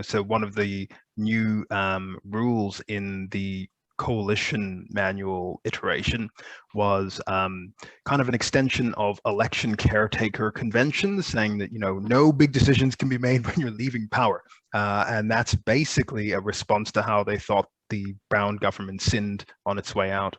Speaker 3: So one of the new rules in the coalition manual iteration was kind of an extension of election caretaker conventions, saying that no big decisions can be made when you're leaving power, and that's basically a response to how they thought the Brown government sinned on its way out.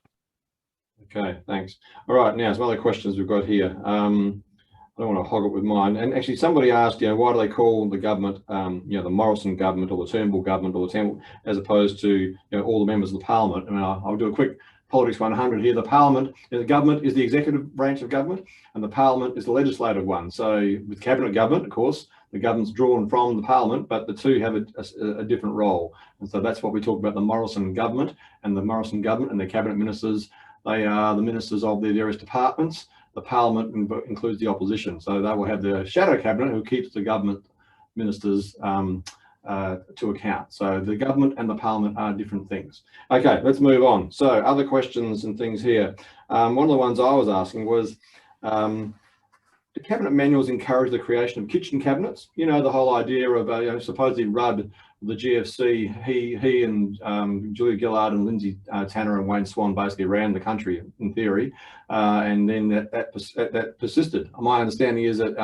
Speaker 1: Okay, thanks. All right, now some other questions we've got here. I don't want to hog it with mine. And actually, somebody asked, why do they call the government, the Morrison government or the Turnbull government or the Turnbull, as opposed to all the members of the Parliament? I mean, I'll do a quick Politics 100 here. The government is the executive branch of government, and the Parliament is the legislative one. So with cabinet government, of course, the government's drawn from the Parliament, but the two have a different role. And so that's what we talk about, the Morrison government. And the Morrison government and the cabinet ministers, they are the ministers of the various departments. The Parliament includes the opposition. So they will have the shadow cabinet who keeps the government ministers to account. So the government and the Parliament are different things. Okay, let's move on. So other questions and things here. One of the ones I was asking was, do cabinet manuals encourage the creation of kitchen cabinets? The whole idea of supposedly Rudd, the GFC, he and Julia Gillard and Lindsay Tanner and Wayne Swan basically ran the country in theory, and then that persisted. My understanding is that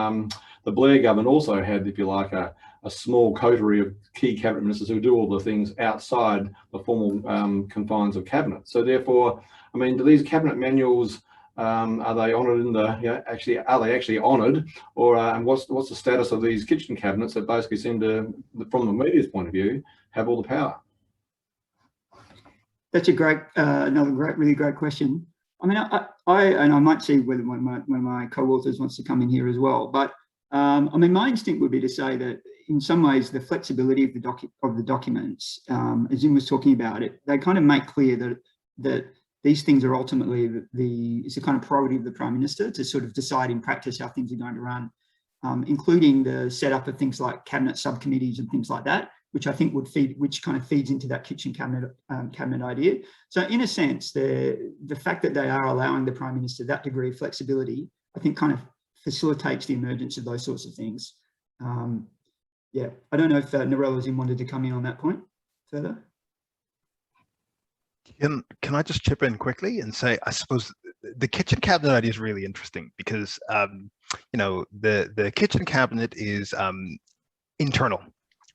Speaker 1: the Blair government also had, if you like, a small coterie of key cabinet ministers who do all the things outside the formal confines of cabinet. So therefore, I mean, do these cabinet manuals, are they honoured in the, are they actually honoured, or and what's the status of these kitchen cabinets that basically seem to, from the media's point of view, have all the power?
Speaker 4: That's a great, really great question. I mean, I might see whether one of my co-authors wants to come in here as well, but I mean, my instinct would be to say that in some ways the flexibility of the documents, as Jim was talking about it, they kind of make clear that these things are ultimately it's a kind of prerogative of the Prime Minister to sort of decide in practice how things are going to run, including the setup of things like cabinet subcommittees and things like that, which I think which kind of feeds into that kitchen cabinet idea. So in a sense, the fact that they are allowing the Prime Minister that degree of flexibility, I think kind of facilitates the emergence of those sorts of things. Yeah, I don't know if Narelle or Zim wanted to come in on that point further.
Speaker 3: Can I just chip in quickly and say, I suppose the kitchen cabinet idea is really interesting because, the kitchen cabinet is internal,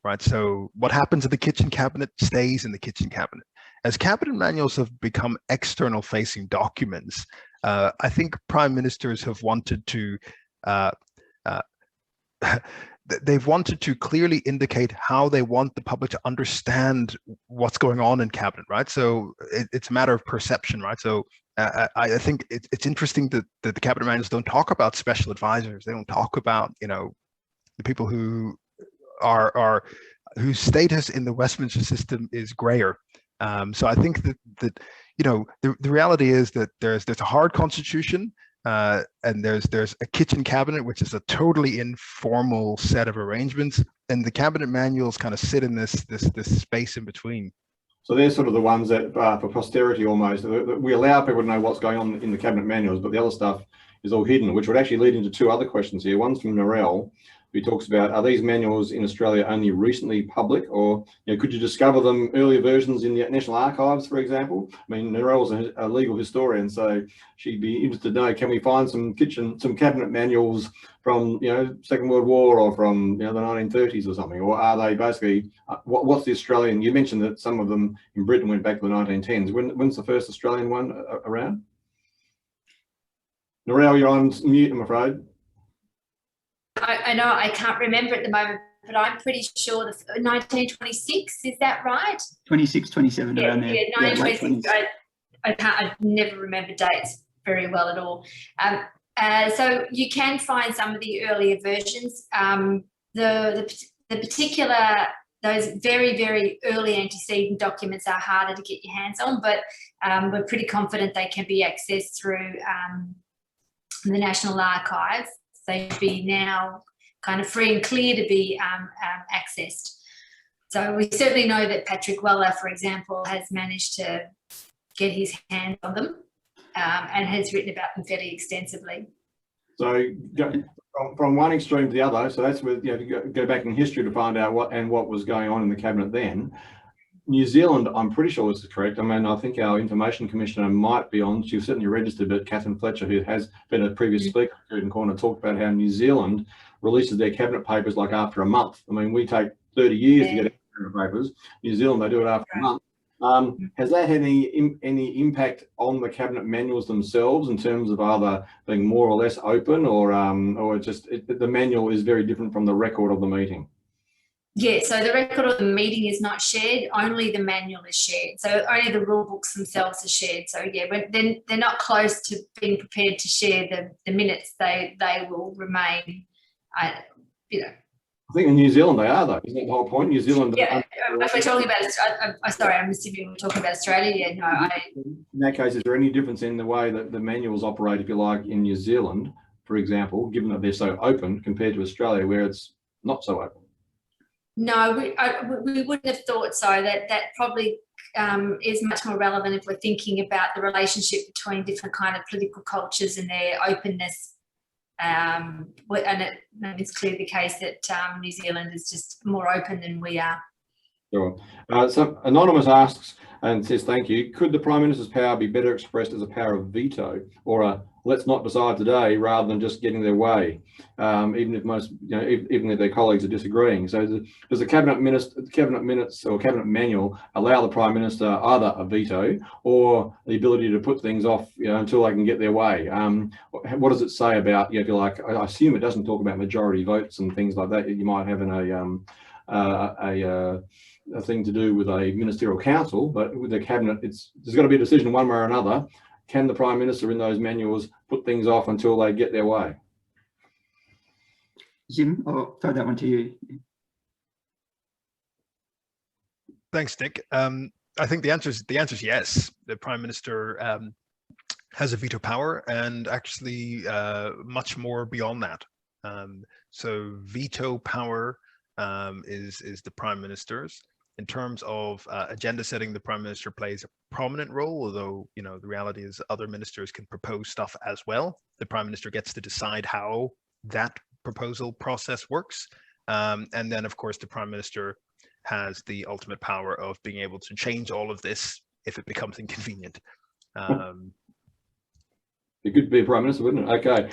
Speaker 3: right? So what happens in the kitchen cabinet stays in the kitchen cabinet. As cabinet manuals have become external facing documents, I think prime ministers have wanted to they've wanted to clearly indicate how they want the public to understand what's going on in cabinet, right? So it's a matter of perception, right? So I think it's interesting that the cabinet managers don't talk about special advisors. They don't talk about, you know, the people who are whose status in the Westminster system is grayer. So I think that you know, the reality is that there's a hard constitution, and there's a kitchen cabinet, which is a totally informal set of arrangements, and the cabinet manuals kind of sit in this space in between.
Speaker 1: So they're sort of the ones that, for posterity almost, we allow people to know what's going on in the cabinet manuals, but the other stuff is all hidden, which would actually lead into two other questions here. One's from Narelle, who talks about, are these manuals in Australia only recently public, or, you know, could you discover them earlier versions in the National Archives, for example? I mean, Narelle's a legal historian, so she'd be interested to know, can we find some cabinet manuals from, you know, Second World War, or from, you know, the 1930s or something? Or are they basically, what's the Australian? You mentioned that some of them in Britain went back to the 1910s. When's the first Australian one around? Narelle, you're on mute, I'm afraid.
Speaker 2: I know I can't remember at the moment, but I'm pretty sure 1926, is that right?
Speaker 4: 26, 27,
Speaker 2: yeah,
Speaker 4: around there.
Speaker 2: Yeah, 1926. I never remember dates very well at all. So you can find some of the earlier versions. The particular, those very, very early antecedent documents are harder to get your hands on, but we're pretty confident they can be accessed through the National Archives. They should be now kind of free and clear to be accessed. So we certainly know that Patrick Weller, for example, has managed to get his hands on them and has written about them fairly extensively.
Speaker 1: So from one extreme to the other, so that's where, you know, go back in history to find out what was going on in the cabinet then. New Zealand, I'm pretty sure this is correct. I mean, I think our information commissioner might be on. She's certainly registered, but Catherine Fletcher, who has been a previous speaker at Curtin Corner, talked about how New Zealand releases their cabinet papers like after a month. I mean, we take 30 years to get our cabinet papers. New Zealand, they do it after a month. Has that had any impact on the cabinet manuals themselves in terms of either being more or less open, or just the manual is very different from the record of the meeting?
Speaker 2: Yeah, so the record of the meeting is not shared, only the manual is shared. So only the rule books themselves are shared. So yeah, they're not close to being prepared to share the minutes. They will remain, you know.
Speaker 1: I think in New Zealand they are, though. Isn't that the whole point? New Zealand.
Speaker 2: Yeah, if we're talking about, sorry, I'm assuming we're talking about Australia. Yeah, no.
Speaker 1: In that case, is there any difference in the way that the manuals operate, if you like, in New Zealand, for example, given that they're so open compared to Australia, where it's not so open?
Speaker 2: No, we wouldn't have thought so. That probably is much more relevant if we're thinking about the relationship between different kind of political cultures and their openness. And it's clearly the case that New Zealand is just more open than we are.
Speaker 1: Sure. So Anonymous asks and says, thank you. Could the Prime Minister's power be better expressed as a power of veto, or a let's not decide today, rather than just getting their way, even if most, you know, even if their colleagues are disagreeing? So does the cabinet minutes or cabinet manual allow the Prime Minister either a veto or the ability to put things off, you know, until they can get their way? What does it say about, you know, if you like, I assume it doesn't talk about majority votes and things like that you might have in a thing to do with a ministerial council, but with the cabinet, there's got to be a decision one way or another. Can the Prime Minister in those manuals put things off until they get their way?
Speaker 4: Jim, I'll throw that one to you.
Speaker 3: Thanks, Nick. I think the answer is yes. The Prime Minister has a veto power, and actually much more beyond that. So veto power is the Prime Minister's. In terms of agenda setting, the Prime Minister plays a prominent role, although, you know, the reality is other ministers can propose stuff as well. The Prime Minister gets to decide how that proposal process works. And then, of course, the Prime Minister has the ultimate power of being able to change all of this if it becomes inconvenient.
Speaker 1: It could be a Prime Minister, wouldn't it? Okay.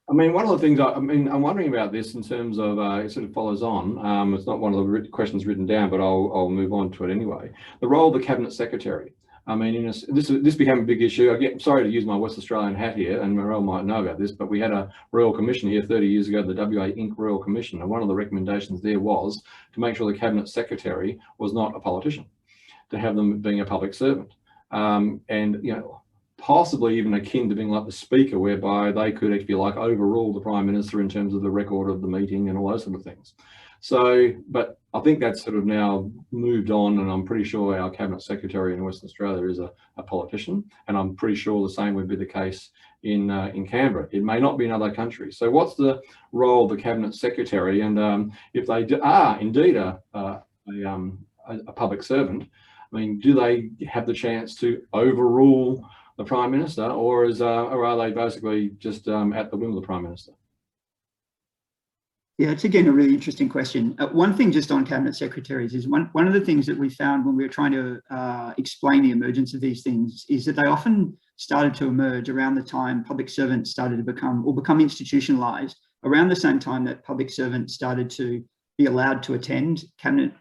Speaker 1: I mean, one of the things I'm wondering about this in terms of it sort of follows on. It's not one of the questions written down, but I'll move on to it anyway. The role of the Cabinet Secretary. I mean, this became a big issue. Again, sorry to use my West Australian hat here, and Morel might know about this, but we had a Royal Commission here 30 years ago, the WA Inc. Royal Commission, and one of the recommendations there was to make sure the Cabinet Secretary was not a politician, to have them being a public servant, and possibly even akin to being like the Speaker, whereby they could actually like overrule the Prime Minister in terms of the record of the meeting and all those sort of things. So, but I think that's sort of now moved on, and I'm pretty sure our Cabinet Secretary in Western Australia is a politician, and I'm pretty sure the same would be the case in Canberra. It may not be in other countries. So what's the role of the Cabinet Secretary? And if they are indeed a public servant, I mean, do they have the chance to overrule the Prime Minister, or are they basically just at the whim of the Prime Minister?
Speaker 4: Yeah, it's again a really interesting question. One thing just on Cabinet Secretaries is one of the things that we found when we were trying to explain the emergence of these things is that they often started to emerge around the time public servants started to become institutionalised, around the same time that public servants started to be allowed to attend cabinet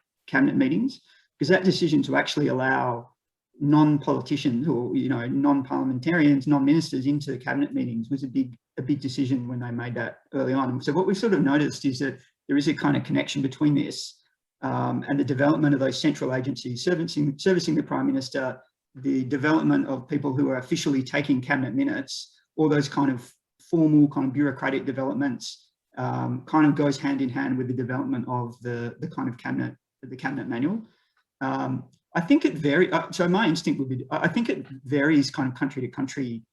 Speaker 4: meetings, because that decision to actually allow non-politicians or non-parliamentarians, non-ministers into cabinet meetings was a big decision when they made that early on. So what we've sort of noticed is that there is a kind of connection between this and the development of those central agencies servicing the Prime Minister, the development of people who are officially taking cabinet minutes, all those kind of formal kind of bureaucratic developments kind of goes hand in hand with the development of the kind of cabinet manual. I think it varies. So my instinct would be, I think it varies kind of country to country,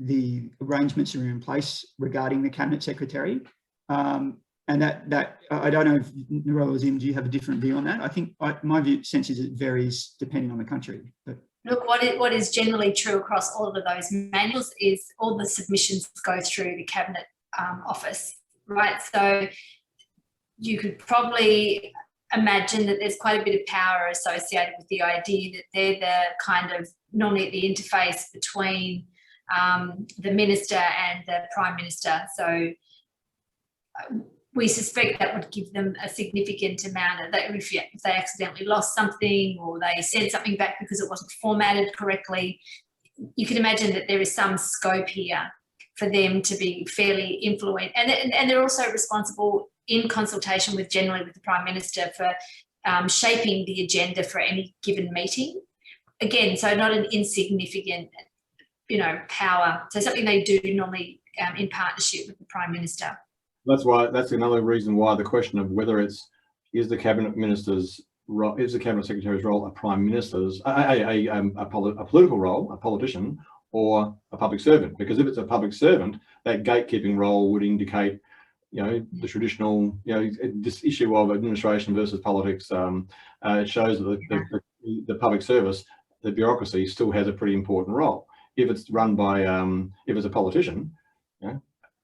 Speaker 4: the arrangements that are in place regarding the Cabinet Secretary. And that I don't know if Narelle or Zim, do you have a different view on that? I think my sense is it varies depending on the country. But.
Speaker 2: Look, what is generally true across all of those manuals is all the submissions go through the Cabinet Office, right? So you could probably imagine that there's quite a bit of power associated with the idea that they're the kind of normally the interface between the Minister and the Prime Minister. So we suspect that would give them a significant amount of that if they accidentally lost something or they sent something back because it wasn't formatted correctly. You can imagine that there is some scope here for them to be fairly influential, and they're also responsible in consultation with generally with the Prime Minister for shaping the agenda for any given meeting. Again, so not an insignificant, power. So something they do normally in partnership with the Prime Minister.
Speaker 1: That's another reason why the question of whether is the Cabinet Minister's role, is the Cabinet Secretary's role a Prime Minister's a political role, a politician, or a public servant? Because if it's a public servant, that gatekeeping role would indicate the traditional, this issue of administration versus politics. It shows that the public service, the bureaucracy, still has a pretty important role. If it's run by, if it's a politician,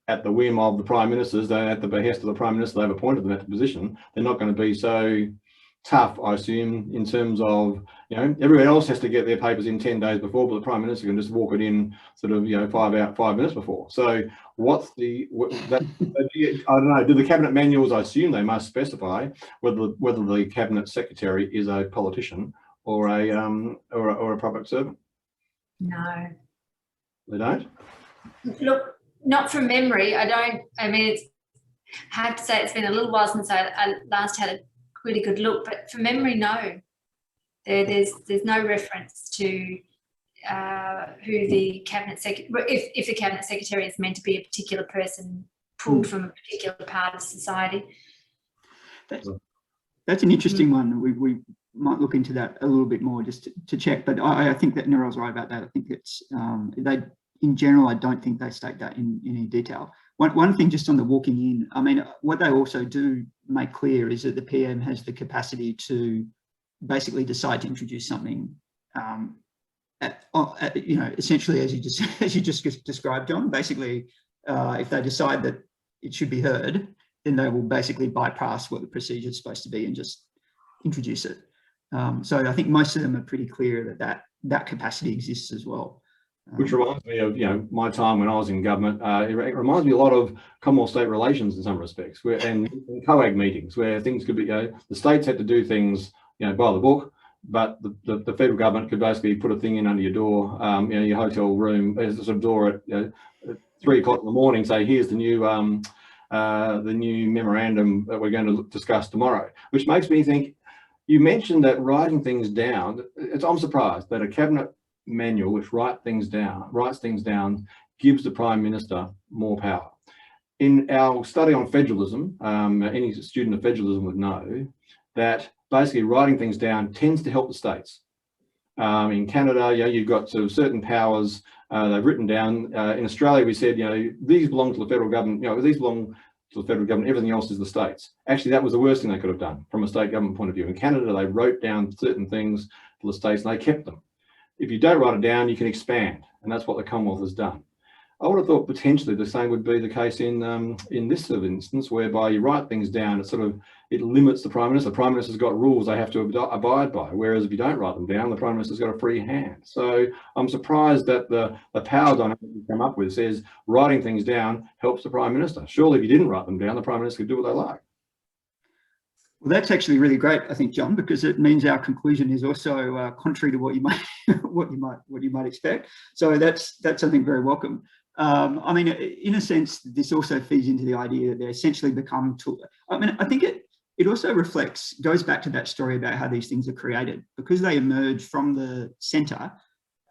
Speaker 1: at the whim of the Prime Ministers, at the behest of the Prime Minister, they've appointed them at the position, they're not going to be so tough, I assume, in terms of, everyone else has to get their papers in 10 days before, but the Prime Minister can just walk it in sort of, 5 minutes before. So what's I don't know, do the Cabinet manuals, I assume they must specify whether the Cabinet Secretary is a politician or a public servant?
Speaker 2: No.
Speaker 1: They don't?
Speaker 2: Look, not from memory. I have to say it's been a little while since I last had a really good look, but for memory, no. There's no reference to who the Cabinet Secretary, if the Cabinet Secretary is meant to be a particular person pulled from a particular part of society.
Speaker 4: That's an interesting one. We might look into that a little bit more just to check, but I think that Narelle's right about that. I think it's in general, I don't think they state that in any detail. One thing just on the walking in, what they also do make clear is that the PM has the capacity to basically decide to introduce something, essentially as you just described, John. Basically, if they decide that it should be heard, then they will basically bypass what the procedure is supposed to be and just introduce it. So I think most of them are pretty clear that capacity exists as well.
Speaker 1: Which reminds me of my time when I was in government. It reminds me a lot of Commonwealth-state relations in some respects, and COAG meetings where things could be. The states had to do things by the book, but the federal government could basically put a thing in under your door, your hotel room, there's a sort of door at 3 o'clock in the morning, say, here's the new memorandum that we're going to discuss tomorrow, which makes me think, you mentioned that writing things down, I'm surprised that a cabinet manual which writes things down, gives the Prime Minister more power. In our study on federalism, any student of federalism would know that basically writing things down tends to help the states. In Canada, you've got sort of certain powers they've written down. In Australia, we said, these belong to the federal government, these belong to the federal government, everything else is the states. Actually, that was the worst thing they could have done from a state government point of view. In Canada, they wrote down certain things for the states and they kept them. If you don't write it down, you can expand, and that's what the Commonwealth has done. I would have thought potentially the same would be the case in this sort of instance, whereby you write things down, it limits the Prime Minister. The Prime Minister's got rules they have to abide by, whereas if you don't write them down, the Prime Minister's got a free hand. So I'm surprised that the power dynamic you come up with says writing things down helps the Prime Minister. Surely if you didn't write them down, the Prime Minister could do what they like.
Speaker 4: Well, that's actually really great, I think, John, because it means our conclusion is also contrary to what you might expect. So that's something very welcome. I mean, in a sense, this also feeds into the idea that they essentially become tools. I mean, I think it also goes back to that story about how these things are created, because they emerge from the centre.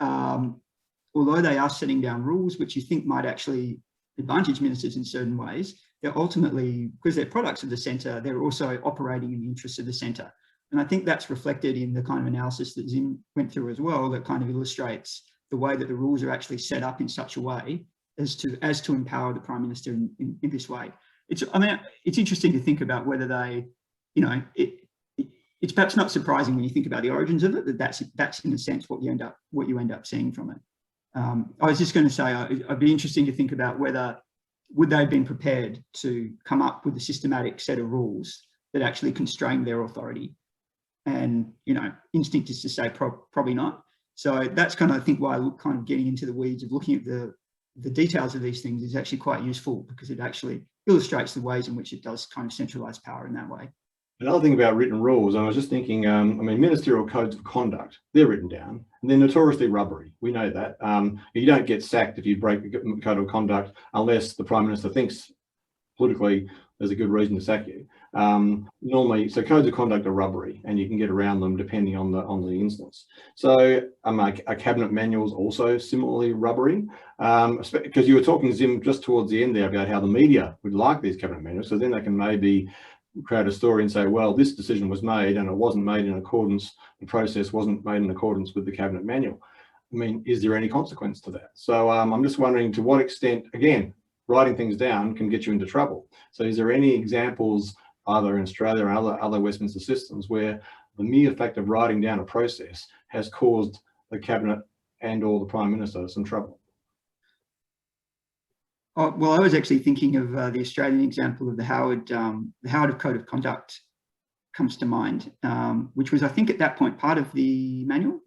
Speaker 4: Although they are setting down rules, which you think might actually advantage ministers in certain ways, they're ultimately, because they're products of the centre, they're also operating in the interests of the centre. And I think that's reflected in the kind of analysis that Zim went through as well, that kind of illustrates the way that the rules are actually set up in such a way as to empower the Prime Minister in this way. It's interesting to think about whether they, it's perhaps not surprising when you think about the origins of it, that that's in a sense what you end up seeing from it. I was just going to say, it'd be interesting to think about whether would they have been prepared to come up with a systematic set of rules that actually constrain their authority? And, instinct is to say probably not. So that's kind of, I think, why kind of getting into the weeds of looking at the details of these things is actually quite useful, because it actually illustrates the ways in which it does kind of centralise power in that way.
Speaker 1: Another thing about written rules, I was just thinking, ministerial codes of conduct, they're written down, and they're notoriously rubbery. We know that. You don't get sacked if you break the code of conduct unless the Prime Minister thinks politically there's a good reason to sack you. Normally, so codes of conduct are rubbery, and you can get around them depending on the instance. So a cabinet manual is also similarly rubbery, because you were talking, Zim, just towards the end there about how the media would like these cabinet manuals, so then they can maybe create a story and say, well, this decision was made and it wasn't made in accordance, the process wasn't made in accordance with the cabinet manual. I mean, is there any consequence to that? So I'm just wondering to what extent, again, writing things down can get you into trouble. So is there any examples, either in Australia or other Westminster systems, where the mere fact of writing down a process has caused the cabinet and or the Prime Minister some trouble?
Speaker 4: Oh, well, I was actually thinking of the Australian example of the Howard Code of Conduct comes to mind, which was, I think, at that point part of the manual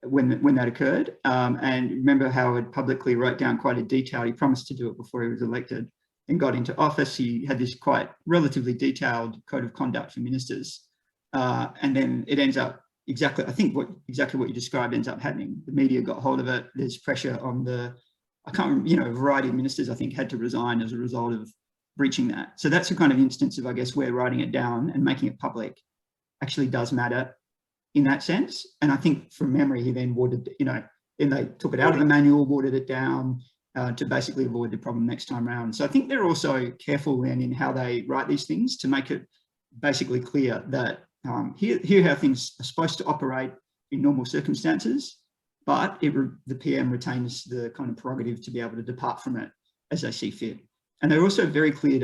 Speaker 4: when that occurred. And remember, Howard publicly wrote down quite a detailed. He promised to do it before he was elected and got into office. He had this quite relatively detailed code of conduct for ministers, and then it ends up exactly what you described ends up happening. The media got hold of it. There's pressure on a variety of ministers, I think, had to resign as a result of breaching that. So that's a kind of instance of, I guess, where writing it down and making it public actually does matter in that sense. And I think from memory, he then watered, then they took it out of the manual, watered it down to basically avoid the problem next time around. So I think they're also careful then in how they write these things to make it basically clear that here how things are supposed to operate in normal circumstances, but the PM retains the kind of prerogative to be able to depart from it as they see fit. And they're also very clear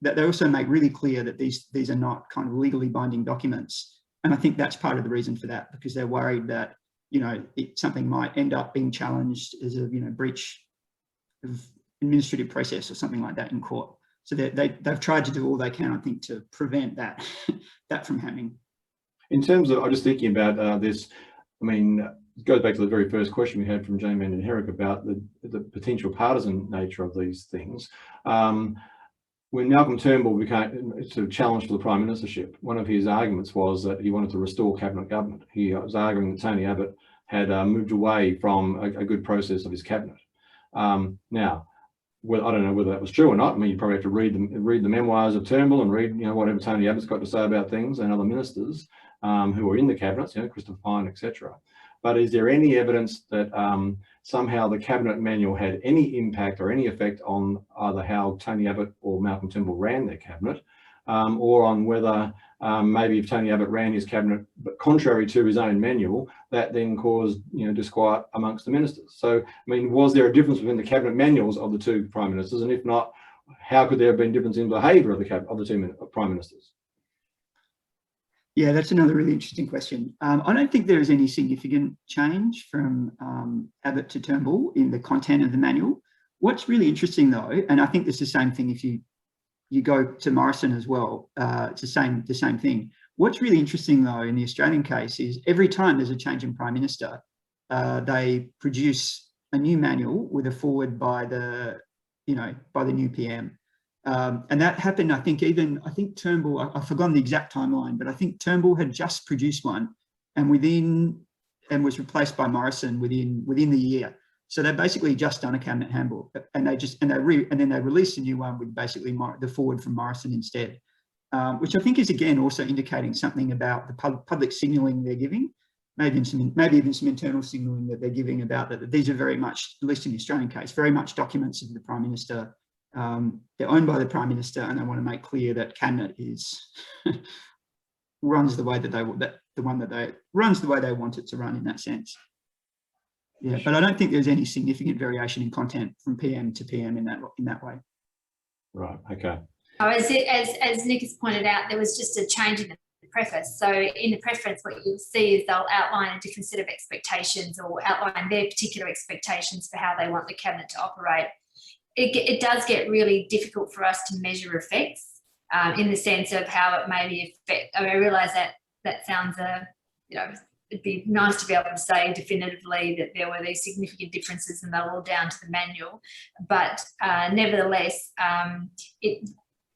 Speaker 4: they also make really clear that these are not kind of legally binding documents. And I think that's part of the reason for that, because they're worried that, something might end up being challenged as a, breach of administrative process or something like that in court. So they've tried to do all they can, I think, to prevent that from happening.
Speaker 1: In terms of, I'm just thinking about this, it goes back to the very first question we had from Jane and Herrick about the potential partisan nature of these things. when Malcolm Turnbull became sort of challenged for the prime ministership, one of his arguments was that he wanted to restore cabinet government. He was arguing that Tony Abbott had moved away from a good process of his cabinet. Now, well, I don't know whether that was true or not. I mean, you probably have to read the memoirs of Turnbull and read, whatever Tony Abbott's got to say about things, and other ministers who are in the cabinets, Christopher Pyne, etc. But is there any evidence that somehow the cabinet manual had any impact or any effect on either how Tony Abbott or Malcolm Turnbull ran their cabinet, or on whether maybe if Tony Abbott ran his cabinet but contrary to his own manual, that then caused disquiet amongst the ministers? So, I mean, was there a difference between the cabinet manuals of the two prime ministers, and if not, how could there have been difference in behaviour of the two prime ministers?
Speaker 4: Yeah, that's another really interesting question. I don't think there is any significant change from Abbott to Turnbull in the content of the manual. What's really interesting though, and I think it's the same thing if you go to Morrison as well, it's the same thing. What's really interesting though in the Australian case is every time there's a change in Prime Minister, they produce a new manual with a forward by the new PM. And that happened, I think Turnbull, I've forgotten the exact timeline, but I think Turnbull had just produced one and was replaced by Morrison within the year. So they've basically just done a cabinet handbook, and then they released a new one with basically the forward from Morrison instead, which I think is again also indicating something about the public signalling they're giving, maybe even some internal signalling that they're giving about that these are very much, at least in the Australian case, very much documents of the Prime Minister. They're owned by the Prime Minister, and they want to make clear that cabinet runs the way that runs the way they want it to run in that sense. Yeah, but I don't think there's any significant variation in content from PM to PM in that way. Right.
Speaker 1: Okay.
Speaker 2: As Nick has pointed out, there was just a change in the preface. So in the preface, what you'll see is they'll outline a different set of expectations or outline their particular expectations for how they want the cabinet to operate. It does get really difficult for us to measure effects in the sense of how it may be affect. I realise that sounds it'd be nice to be able to say definitively that there were these significant differences and they're all down to the manual, but nevertheless,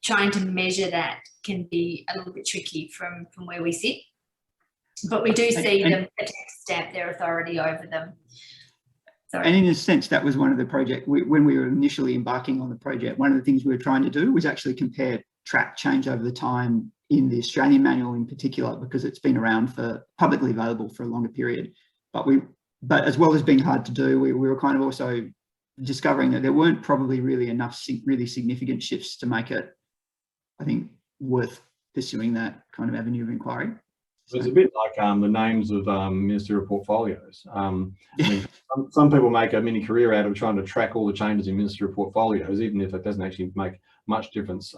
Speaker 2: trying to measure that can be a little bit tricky from where we sit. But we do see them stamp their authority over them. Sorry.
Speaker 4: And in a sense, that was one of the project, when we were initially embarking on the project, one of the things we were trying to do was actually compare track change over the time in the Australian manual in particular, because it's been around for publicly available for a longer period. But as well as being hard to do, we were kind of also discovering that there weren't probably really enough really significant shifts to make it, I think, worth pursuing that kind of avenue of inquiry.
Speaker 1: It's a bit like the names of ministerial portfolios. I mean, some people make a mini career out of trying to track all the changes in ministerial portfolios, even if it doesn't actually make much difference,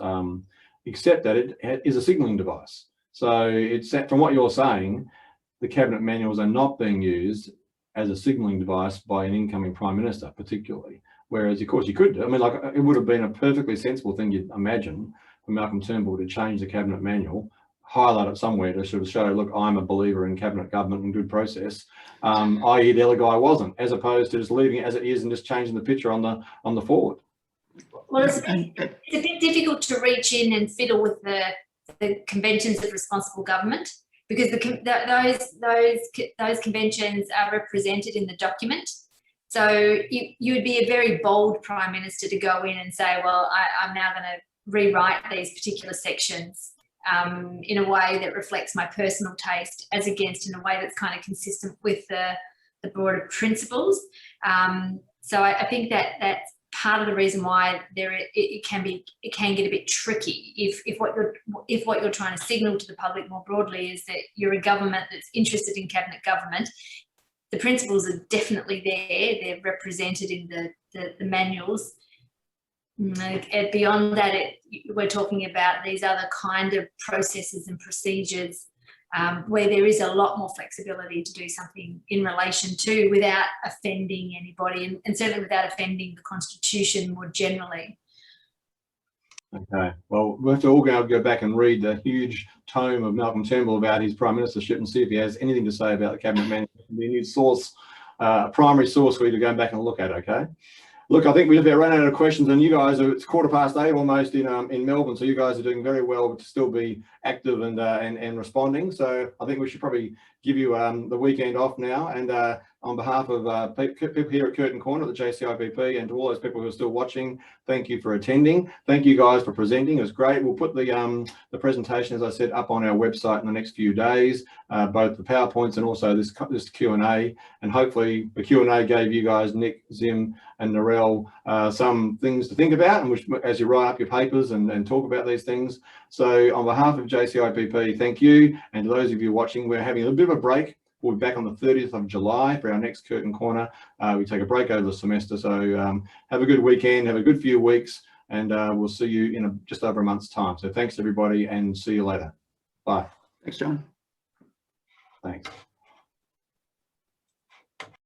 Speaker 1: except that it is a signalling device. So it's from what you're saying, the cabinet manuals are not being used as a signalling device by an incoming prime minister, particularly. Whereas, of course, you could. I mean, like, it would have been a perfectly sensible thing, you'd imagine, for Malcolm Turnbull to change the cabinet manual, highlight it somewhere to sort of show, look, I'm a believer in cabinet government and good process, i.e. the other guy wasn't, as opposed to just leaving it as it is and just changing the picture on the forward.
Speaker 2: Well, it's a bit difficult to reach in and fiddle with the conventions of responsible government, because those conventions are represented in the document. So you would be a very bold prime minister to go in and say, well, I'm now going to rewrite these particular sections in a way that reflects my personal taste, as against in a way that's kind of consistent with the broader principles. So I think that's part of the reason why it can get a bit tricky if what you're trying to signal to the public more broadly is that you're a government that's interested in cabinet government. The principles are definitely there; they're represented in the manuals. Beyond that, we're talking about these other kind of processes and procedures where there is a lot more flexibility to do something in relation to without offending anybody, and certainly without offending the Constitution more generally.
Speaker 1: Okay, well, we'll have to all go back and read the huge tome of Malcolm Turnbull about his prime ministership and see if he has anything to say about the cabinet management. It'll be a new source, primary source for you to go back and look at, okay? Look, I think we've run out of questions, and you guys it's 8:15 almost in Melbourne, so you guys are doing very well to still be active and responding. So I think we should probably give you the weekend off now. And on behalf of people here at Curtin Corner at the JCIPP, and to all those people who are still watching, thank you for attending. Thank you guys for presenting. It was great. We'll put the presentation, as I said, up on our website in the next few days, both the PowerPoints and also this Q&A. And hopefully the Q&A gave you guys, Nick, Zim and Narelle, some things to think about, and which, as you write up your papers and talk about these things. So on behalf of JCIPP, thank you. And to those of you watching, we're having a little bit of a break. We'll be back on the 30th of July for our next Curtin Corner. We take a break over the semester. So have a good weekend, have a good few weeks, and we'll see you in just over a month's time. So thanks everybody, and see you later. Bye.
Speaker 4: Thanks, John.
Speaker 1: Thanks.